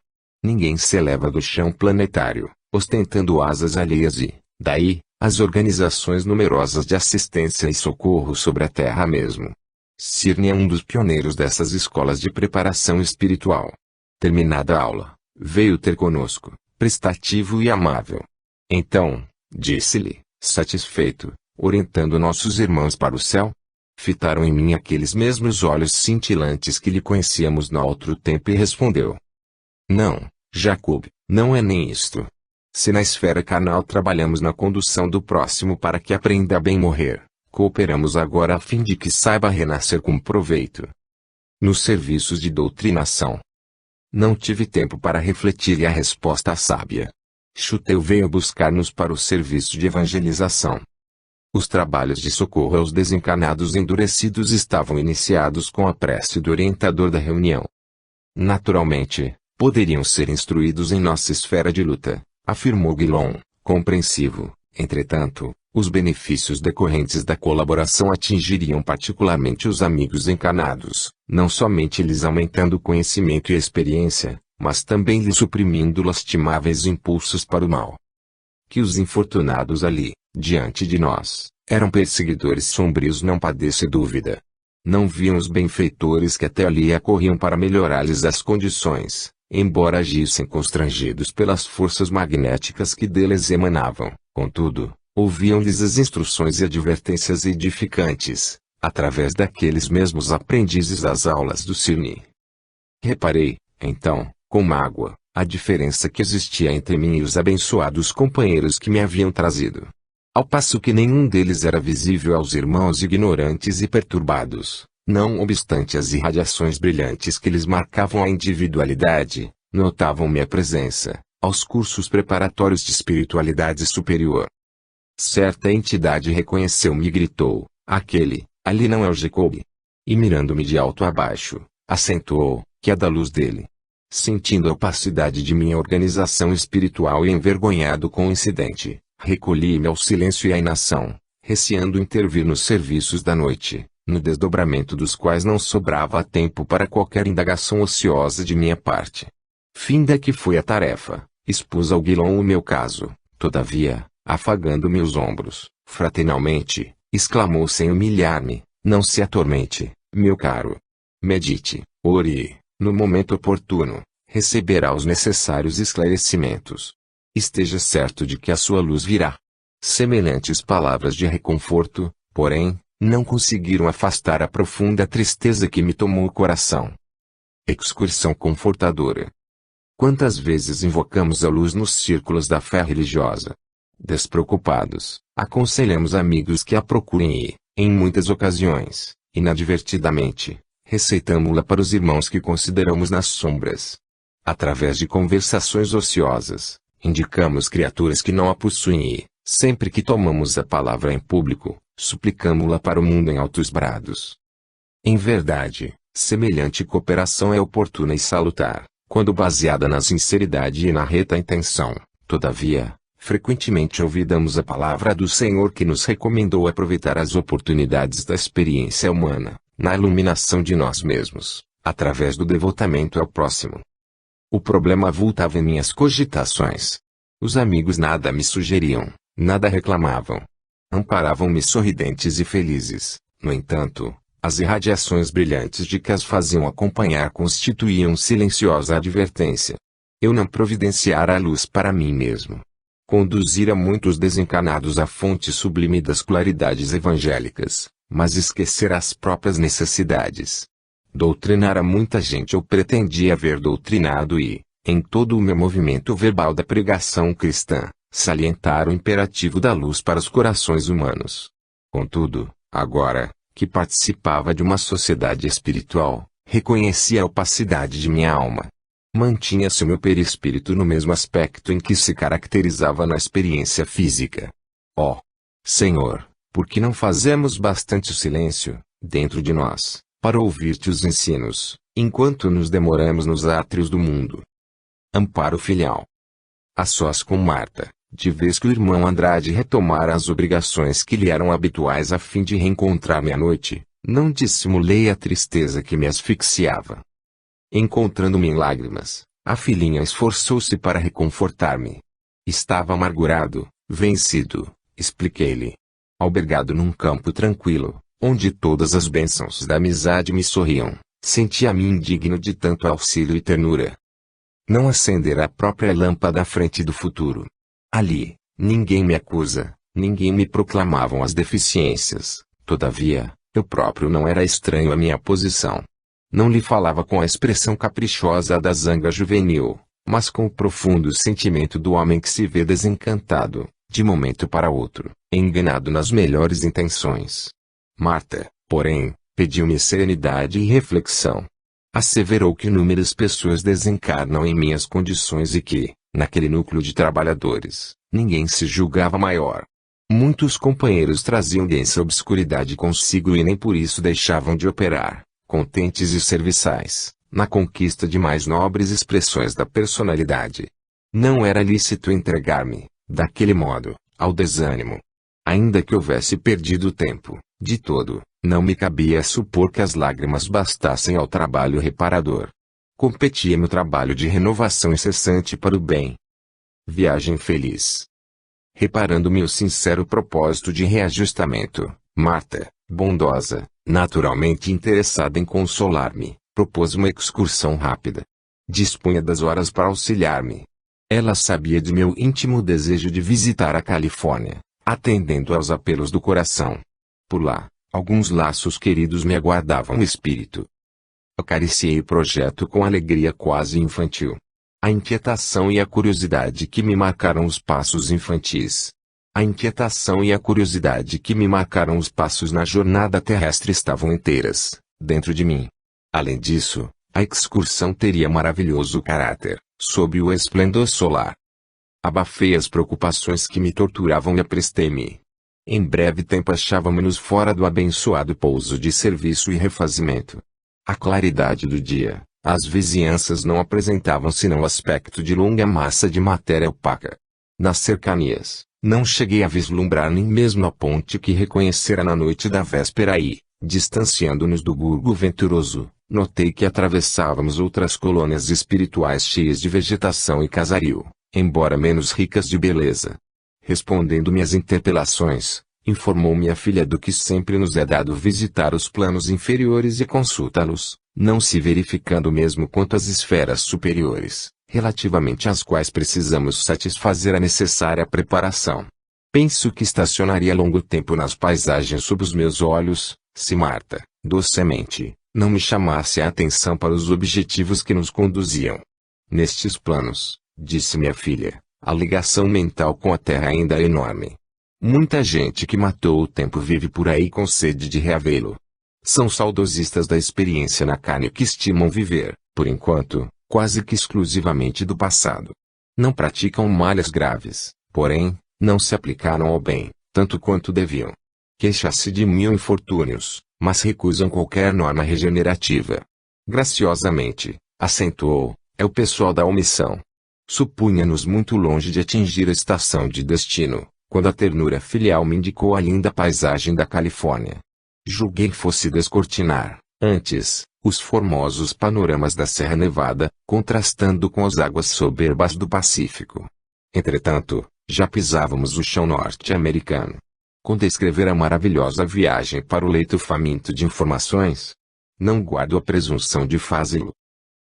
[SPEAKER 1] Ninguém se eleva do chão planetário, ostentando asas alheias e, daí, as organizações numerosas de assistência e socorro sobre a terra mesmo. Cirne é um dos pioneiros dessas escolas de preparação espiritual. Terminada a aula, veio ter conosco, prestativo e amável. Então, disse-lhe, satisfeito, orientando nossos irmãos para o céu, fitaram em mim aqueles mesmos olhos cintilantes que lhe conhecíamos no outro tempo e respondeu: Não, Jacob, não é nem isto. Se na esfera carnal trabalhamos na condução do próximo para que aprenda a bem morrer, cooperamos agora a fim de que saiba renascer com proveito. Nos serviços de doutrinação. Não tive tempo para refletir e a resposta sábia. Chuteu veio buscar-nos para o serviço de evangelização. Os trabalhos de socorro aos desencarnados endurecidos estavam iniciados com a prece do orientador da reunião. Naturalmente, poderiam ser instruídos em nossa esfera de luta, afirmou Guilom, compreensivo. Entretanto, os benefícios decorrentes da colaboração atingiriam particularmente os amigos encarnados, não somente lhes aumentando o conhecimento e a experiência, mas também lhes suprimindo lastimáveis impulsos para o mal. Que os infortunados ali, diante de nós, eram perseguidores sombrios não padece dúvida. Não viam os benfeitores que até ali acorriam para melhorar-lhes as condições, embora agissem constrangidos pelas forças magnéticas que deles emanavam. Contudo, ouviam-lhes as instruções e advertências edificantes, através daqueles mesmos aprendizes das aulas do Cirne. Reparei, então, com mágoa, a diferença que existia entre mim e os abençoados companheiros que me haviam trazido. Ao passo que nenhum deles era visível aos irmãos ignorantes e perturbados, não obstante as irradiações brilhantes que lhes marcavam a individualidade, notavam minha presença, aos cursos preparatórios de espiritualidade superior. Certa entidade reconheceu-me e gritou: aquele, ali não é o Jacob. E mirando-me de alto a baixo, acentuou, que é da luz dele. Sentindo a opacidade de minha organização espiritual e envergonhado com o incidente, recolhi-me ao silêncio e à inação, receando intervir nos serviços da noite, no desdobramento dos quais não sobrava tempo para qualquer indagação ociosa de minha parte. Finda que foi a tarefa, expus ao Guilom o meu caso, todavia, afagando-me os ombros, fraternalmente, exclamou sem humilhar-me: não se atormente, meu caro. Medite, ore, no momento oportuno, receberá os necessários esclarecimentos. Esteja certo de que a sua luz virá. Semelhantes palavras de reconforto, porém, não conseguiram afastar a profunda tristeza que me tomou o coração. Excursão confortadora. Quantas vezes invocamos a luz nos círculos da fé religiosa? Despreocupados, aconselhamos amigos que a procurem e, em muitas ocasiões, inadvertidamente, receitamo-la para os irmãos que consideramos nas sombras. através de conversações ociosas, indicamos criaturas que não a possuem e, sempre que tomamos a palavra em público, suplicamo-la para o mundo em altos brados. Em verdade, semelhante cooperação é oportuna e salutar, quando baseada na sinceridade e na reta intenção. Todavia, frequentemente ouvidamos a palavra do Senhor que nos recomendou aproveitar as oportunidades da experiência humana, na iluminação de nós mesmos, através do devotamento ao próximo. O problema avultava em minhas cogitações. Os amigos nada me sugeriam, nada reclamavam. Amparavam-me sorridentes e felizes. No entanto, as irradiações brilhantes de que as faziam acompanhar constituíam silenciosa advertência. Eu não providenciara a luz para mim mesmo. Conduzira muitos desencanados à fonte sublime das claridades evangélicas, mas esquecera as próprias necessidades. Doutrinara muita gente ou pretendia haver doutrinado e, em todo o meu movimento verbal da pregação cristã, salientar o imperativo da luz para os corações humanos. Contudo, agora, que participava de uma sociedade espiritual, reconhecia a opacidade de minha alma. Mantinha-se o meu perispírito no mesmo aspecto em que se caracterizava na experiência física. Ó Senhor, por que não fazemos bastante silêncio, dentro de nós, para ouvir-te os ensinos, enquanto nos demoramos nos átrios do mundo? Amparo filial. A sós com Marta, de vez que o irmão Andrade retomara as obrigações que lhe eram habituais a fim de reencontrar-me à noite, não dissimulei a tristeza que me asfixiava. Encontrando-me em lágrimas, a filhinha esforçou-se para reconfortar-me. Estava amargurado, vencido, expliquei-lhe. Albergado num campo tranquilo, onde todas as bênçãos da amizade me sorriam, sentia-me indigno de tanto auxílio e ternura. Não acender a própria lâmpada à frente do futuro. Ali, ninguém me acusa, ninguém me proclamavam as deficiências, todavia, eu próprio não era estranho à minha posição. Não lhe falava com a expressão caprichosa da zanga juvenil, mas com o profundo sentimento do homem que se vê desencantado, de momento para outro, enganado nas melhores intenções. Marta, porém, pediu-me serenidade e reflexão. Asseverou que inúmeras pessoas desencarnam em minhas condições e que, naquele núcleo de trabalhadores, ninguém se julgava maior. Muitos companheiros traziam densa obscuridade consigo e nem por isso deixavam de operar, contentes e serviçais, na conquista de mais nobres expressões da personalidade. Não era lícito entregar-me, daquele modo, ao desânimo. Ainda que houvesse perdido tempo, de todo, não me cabia supor que as lágrimas bastassem ao trabalho reparador. Competia-me o trabalho de renovação incessante para o bem. Viagem feliz. Reparando-me o sincero propósito de reajustamento, Marta, bondosa, naturalmente interessada em consolar-me, propôs uma excursão rápida. Dispunha das horas para auxiliar-me. Ela sabia de meu íntimo desejo de visitar a Califórnia, atendendo aos apelos do coração. Por lá, alguns laços queridos me aguardavam no espírito. Acariciei o projeto com alegria quase infantil. A inquietação e a curiosidade que me marcaram os passos infantis. A inquietação e a curiosidade que me marcaram os passos na jornada terrestre estavam inteiras, dentro de mim. Além disso, a excursão teria maravilhoso caráter, sob o esplendor solar. Abafei as preocupações que me torturavam e aprestei-me. Em breve tempo achávamos-nos fora do abençoado pouso de serviço e refazimento. A claridade do dia, as vizinhanças não apresentavam senão o aspecto de longa massa de matéria opaca. Nas cercanias, não cheguei a vislumbrar nem mesmo a ponte que reconhecera na noite da véspera e, distanciando-nos do Burgo Venturoso, notei que atravessávamos outras colônias espirituais cheias de vegetação e casario, embora menos ricas de beleza. Respondendo-me às interpelações, informou-me a filha do que sempre nos é dado visitar os planos inferiores e consultá-los, não se verificando mesmo quanto às esferas superiores, relativamente às quais precisamos satisfazer a necessária preparação. Penso que estacionaria longo tempo nas paisagens sob os meus olhos, se Marta, docemente, não me chamasse a atenção para os objetivos que nos conduziam. Nestes planos, disse minha filha, a ligação mental com a Terra ainda é enorme. Muita gente que matou o tempo vive por aí com sede de reavê-lo. São saudosistas da experiência na carne que estimam viver, por enquanto, quase que exclusivamente do passado. Não praticam malhas graves, porém, não se aplicaram ao bem, tanto quanto deviam. Queixa-se de 1000 infortúnios, mas recusam qualquer norma regenerativa. Graciosamente, acentuou, é o pessoal da omissão. Supunha-nos muito longe de atingir a estação de destino, quando a ternura filial me indicou a linda paisagem da Califórnia. Julguei que fosse descortinar, antes, os formosos panoramas da Serra Nevada, contrastando com as águas soberbas do Pacífico. Entretanto, já pisávamos o chão norte-americano. Com descrever a maravilhosa viagem para o leito faminto de informações, não guardo a presunção de fazê-lo.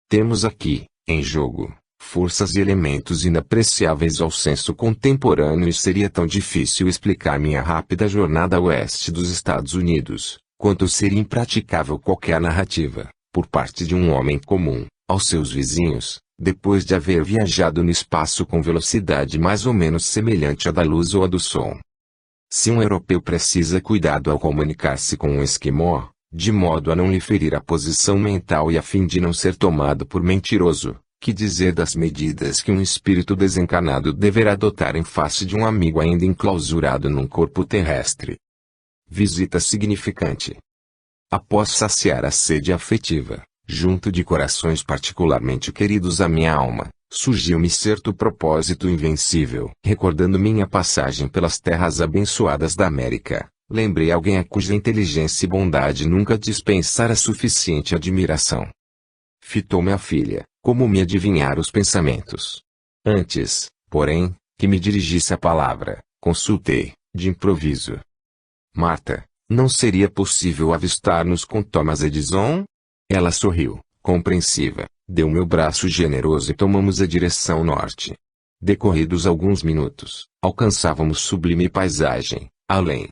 [SPEAKER 1] Temos aqui, em jogo, forças e elementos inapreciáveis ao senso contemporâneo e seria tão difícil explicar minha rápida jornada a oeste dos Estados Unidos, quanto seria impraticável qualquer narrativa, por parte de um homem comum, aos seus vizinhos, depois de haver viajado no espaço com velocidade mais ou menos semelhante à da luz ou à do som. Se um europeu precisa cuidado ao comunicar-se com um esquimó, de modo a não lhe ferir a posição mental e a fim de não ser tomado por mentiroso, que dizer das medidas que um espírito desencarnado deverá adotar em face de um amigo ainda enclausurado num corpo terrestre? Visita significante. Após saciar a sede afetiva, junto de corações particularmente queridos à minha alma, surgiu-me certo propósito invencível. Recordando minha passagem pelas terras abençoadas da América, lembrei alguém a cuja inteligência e bondade nunca dispensara suficiente admiração. Fitou-me a filha, como me adivinhar os pensamentos. Antes, porém, que me dirigisse a palavra, consultei, de improviso. Marta, não seria possível avistar-nos com Thomas Edison? Ela sorriu, compreensiva, deu meu braço generoso e tomamos a direção norte. Decorridos alguns minutos, alcançávamos sublime paisagem, além.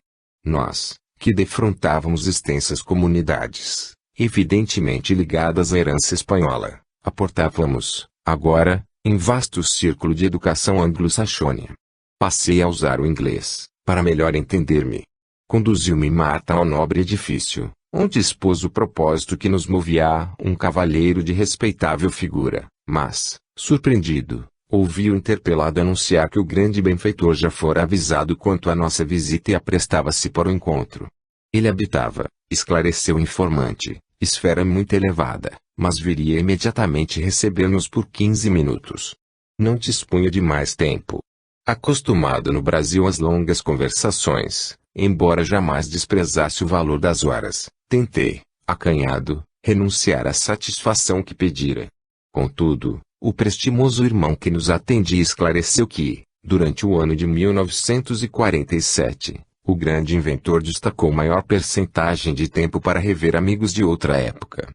[SPEAKER 1] Nós, que defrontávamos extensas comunidades, evidentemente ligadas à herança espanhola, aportávamos, agora, em vasto círculo de educação anglo-saxônia. Passei a usar o inglês, para melhor entender-me. Conduziu-me Marta ao nobre edifício, onde expôs o propósito que nos movia um cavalheiro de respeitável figura, mas, surpreendido, ouvi-o interpelado anunciar que o grande benfeitor já fora avisado quanto à nossa visita e aprestava-se para o encontro. Ele habitava, esclareceu o informante, esfera muito elevada, mas viria imediatamente receber-nos por 15 minutos. Não dispunha de mais tempo. Acostumado no Brasil às longas conversações, embora jamais desprezasse o valor das horas, tentei, acanhado, renunciar à satisfação que pedira. Contudo, o prestimoso irmão que nos atendia esclareceu que, durante o ano de 1947, o grande inventor destacou maior percentagem de tempo para rever amigos de outra época.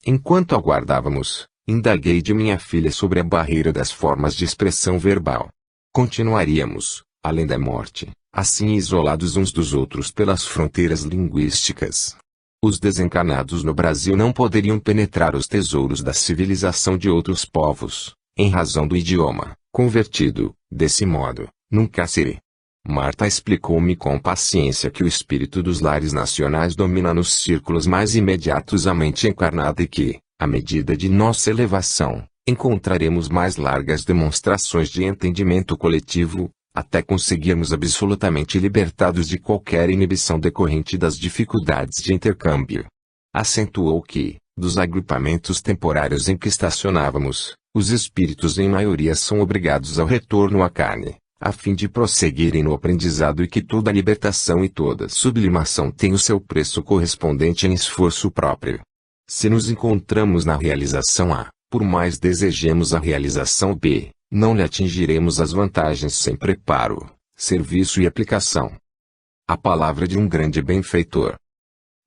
[SPEAKER 1] Enquanto aguardávamos, indaguei de minha filha sobre a barreira das formas de expressão verbal. Continuaríamos, além da morte, assim isolados uns dos outros pelas fronteiras linguísticas. Os desencarnados no Brasil não poderiam penetrar os tesouros da civilização de outros povos, em razão do idioma, convertido, desse modo, num cárcere. Marta explicou-me com paciência que o espírito dos lares nacionais domina nos círculos mais imediatos a mente encarnada e que, à medida de nossa elevação, encontraremos mais largas demonstrações de entendimento coletivo, até conseguirmos absolutamente libertados de qualquer inibição decorrente das dificuldades de intercâmbio. Acentuou que, dos agrupamentos temporários em que estacionávamos, os espíritos em maioria são obrigados ao retorno à carne, a fim de prosseguirem no aprendizado e que toda libertação e toda sublimação tem o seu preço correspondente em esforço próprio. Se nos encontramos na realização A, por mais desejemos a realização B, não lhe atingiremos as vantagens sem preparo, serviço e aplicação. A palavra de um grande benfeitor.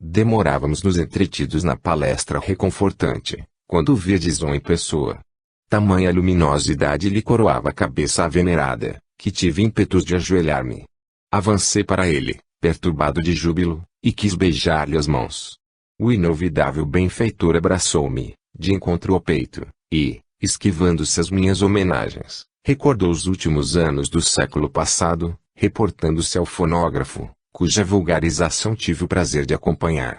[SPEAKER 1] Demorávamos-nos entretidos na palestra reconfortante, quando vi Edison em pessoa. Tamanha luminosidade lhe coroava a cabeça avenerada, que tive ímpetos de ajoelhar-me. Avancei para ele, perturbado de júbilo, e quis beijar-lhe as mãos. O inovidável benfeitor abraçou-me, de encontro ao peito, e, esquivando-se as minhas homenagens, recordou os últimos anos do século passado, reportando-se ao fonógrafo, cuja vulgarização tive o prazer de acompanhar.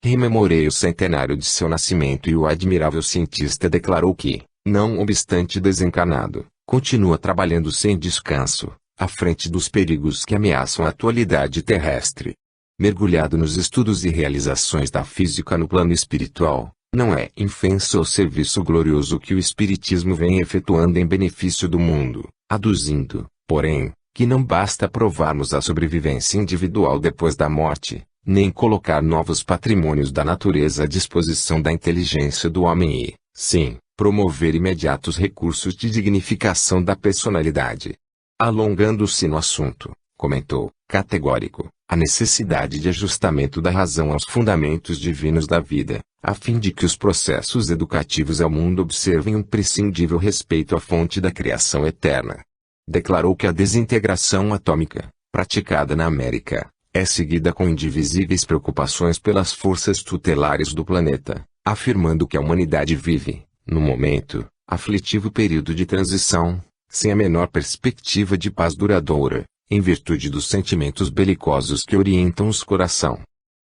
[SPEAKER 1] Rememorei o centenário de seu nascimento e o admirável cientista declarou que, não obstante desencarnado, continua trabalhando sem descanso, à frente dos perigos que ameaçam a atualidade terrestre. Mergulhado nos estudos e realizações da física no plano espiritual, não é infenso o serviço glorioso que o Espiritismo vem efetuando em benefício do mundo, aduzindo, porém, que não basta provarmos a sobrevivência individual depois da morte, nem colocar novos patrimônios da natureza à disposição da inteligência do homem e, sim, promover imediatos recursos de dignificação da personalidade. Alongando-se no assunto, comentou, categórico, a necessidade de ajustamento da razão aos fundamentos divinos da vida, a fim de que os processos educativos ao mundo observem um prescindível respeito à fonte da criação eterna. Declarou que a desintegração atômica, praticada na América, é seguida com indivisíveis preocupações pelas forças tutelares do planeta, afirmando que a humanidade vive, no momento, aflitivo período de transição, sem a menor perspectiva de paz duradoura, em virtude dos sentimentos belicosos que orientam os coração.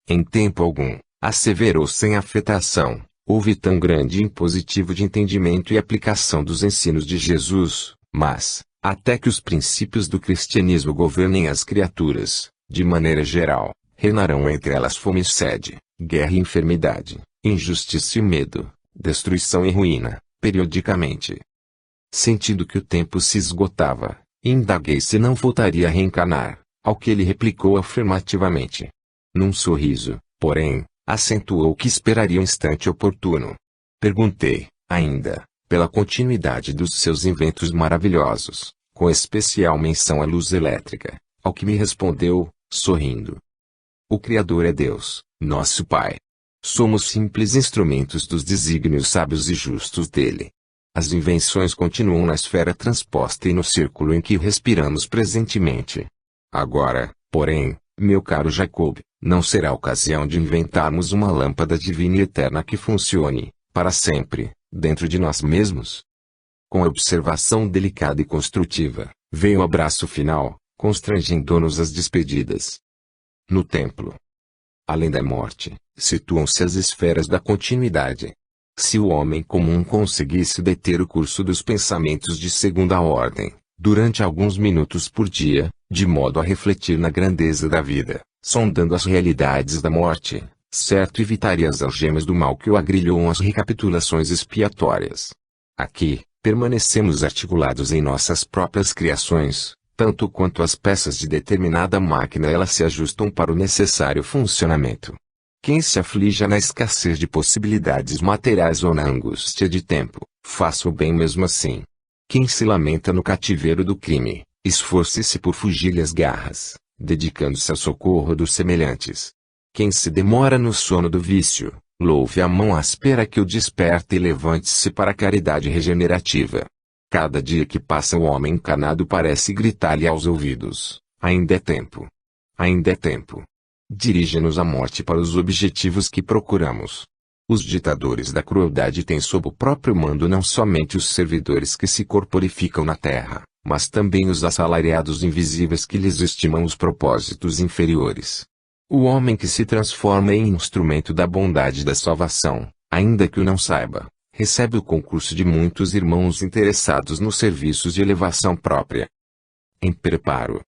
[SPEAKER 1] Em tempo algum, asseverou sem afetação, houve tão grande impositivo de entendimento e aplicação dos ensinos de Jesus, mas, até que os princípios do cristianismo governem as criaturas, de maneira geral, reinarão entre elas fome e sede, guerra e enfermidade, injustiça e medo, destruição e ruína, periodicamente. Sentindo que o tempo se esgotava, indaguei se não voltaria a reencarnar, ao que ele replicou afirmativamente. Num sorriso, porém, acentuou que esperaria o instante oportuno. Perguntei, ainda, pela continuidade dos seus inventos maravilhosos, com especial menção à luz elétrica, ao que me respondeu, sorrindo. O Criador é Deus, nosso Pai. Somos simples instrumentos dos desígnios sábios e justos dele. As invenções continuam na esfera transposta e no círculo em que respiramos presentemente. Agora, porém, meu caro Jacob, não será ocasião de inventarmos uma lâmpada divina e eterna que funcione, para sempre, dentro de nós mesmos? Com a observação delicada e construtiva, veio o abraço final, constrangendo-nos às despedidas. No templo, além da morte, situam-se as esferas da continuidade. Se o homem comum conseguisse deter o curso dos pensamentos de segunda ordem, durante alguns minutos por dia, de modo a refletir na grandeza da vida, sondando as realidades da morte, certo evitaria as algemas do mal que o agrilham às recapitulações expiatórias. Aqui, permanecemos articulados em nossas próprias criações, tanto quanto as peças de determinada máquina elas se ajustam para o necessário funcionamento. Quem se aflija na escassez de possibilidades materiais ou na angústia de tempo, faça o bem mesmo assim. Quem se lamenta no cativeiro do crime, esforce-se por fugir-lhe as garras, dedicando-se ao socorro dos semelhantes. Quem se demora no sono do vício, louve a mão áspera que o desperta e levante-se para a caridade regenerativa. Cada dia que passa o homem encanado parece gritar-lhe aos ouvidos, ainda é tempo. Ainda é tempo. Dirige-nos a morte para os objetivos que procuramos. Os ditadores da crueldade têm sob o próprio mando não somente os servidores que se corporificam na terra, mas também os assalariados invisíveis que lhes estimam os propósitos inferiores. O homem que se transforma em instrumento da bondade e da salvação, ainda que o não saiba, recebe o concurso de muitos irmãos interessados nos serviços de elevação própria. Em preparo.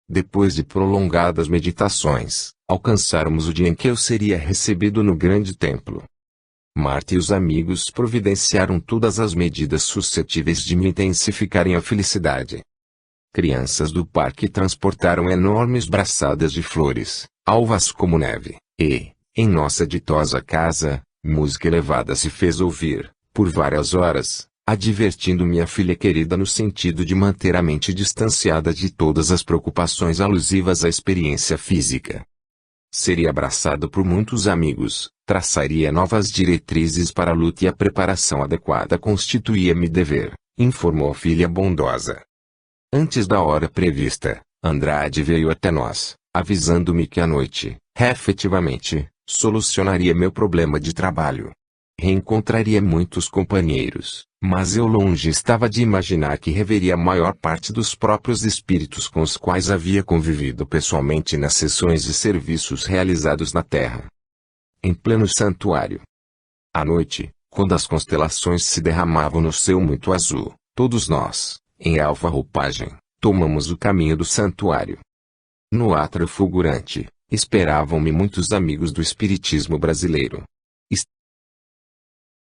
[SPEAKER 1] Depois de prolongadas meditações, alcançáramos o dia em que eu seria recebido no grande templo. Marta e os amigos providenciaram todas as medidas suscetíveis de me intensificarem a felicidade. Crianças do parque transportaram enormes braçadas de flores, alvas como neve, e, em nossa ditosa casa, música elevada se fez ouvir, por várias horas, advertindo minha filha querida no sentido de manter a mente distanciada de todas as preocupações alusivas à experiência física. Seria abraçado por muitos amigos, traçaria novas diretrizes para a luta e a preparação adequada constituía-me dever, informou a filha bondosa. Antes da hora prevista, Andrade veio até nós, avisando-me que à noite, efetivamente, solucionaria meu problema de trabalho. Reencontraria muitos companheiros, mas eu longe estava de imaginar que reveria a maior parte dos próprios espíritos com os quais havia convivido pessoalmente nas sessões e serviços realizados na Terra. em pleno santuário. À noite, quando as constelações se derramavam no céu muito azul, todos nós, em alva roupagem, tomamos o caminho do santuário. No átrio fulgurante, esperavam-me muitos amigos do espiritismo brasileiro,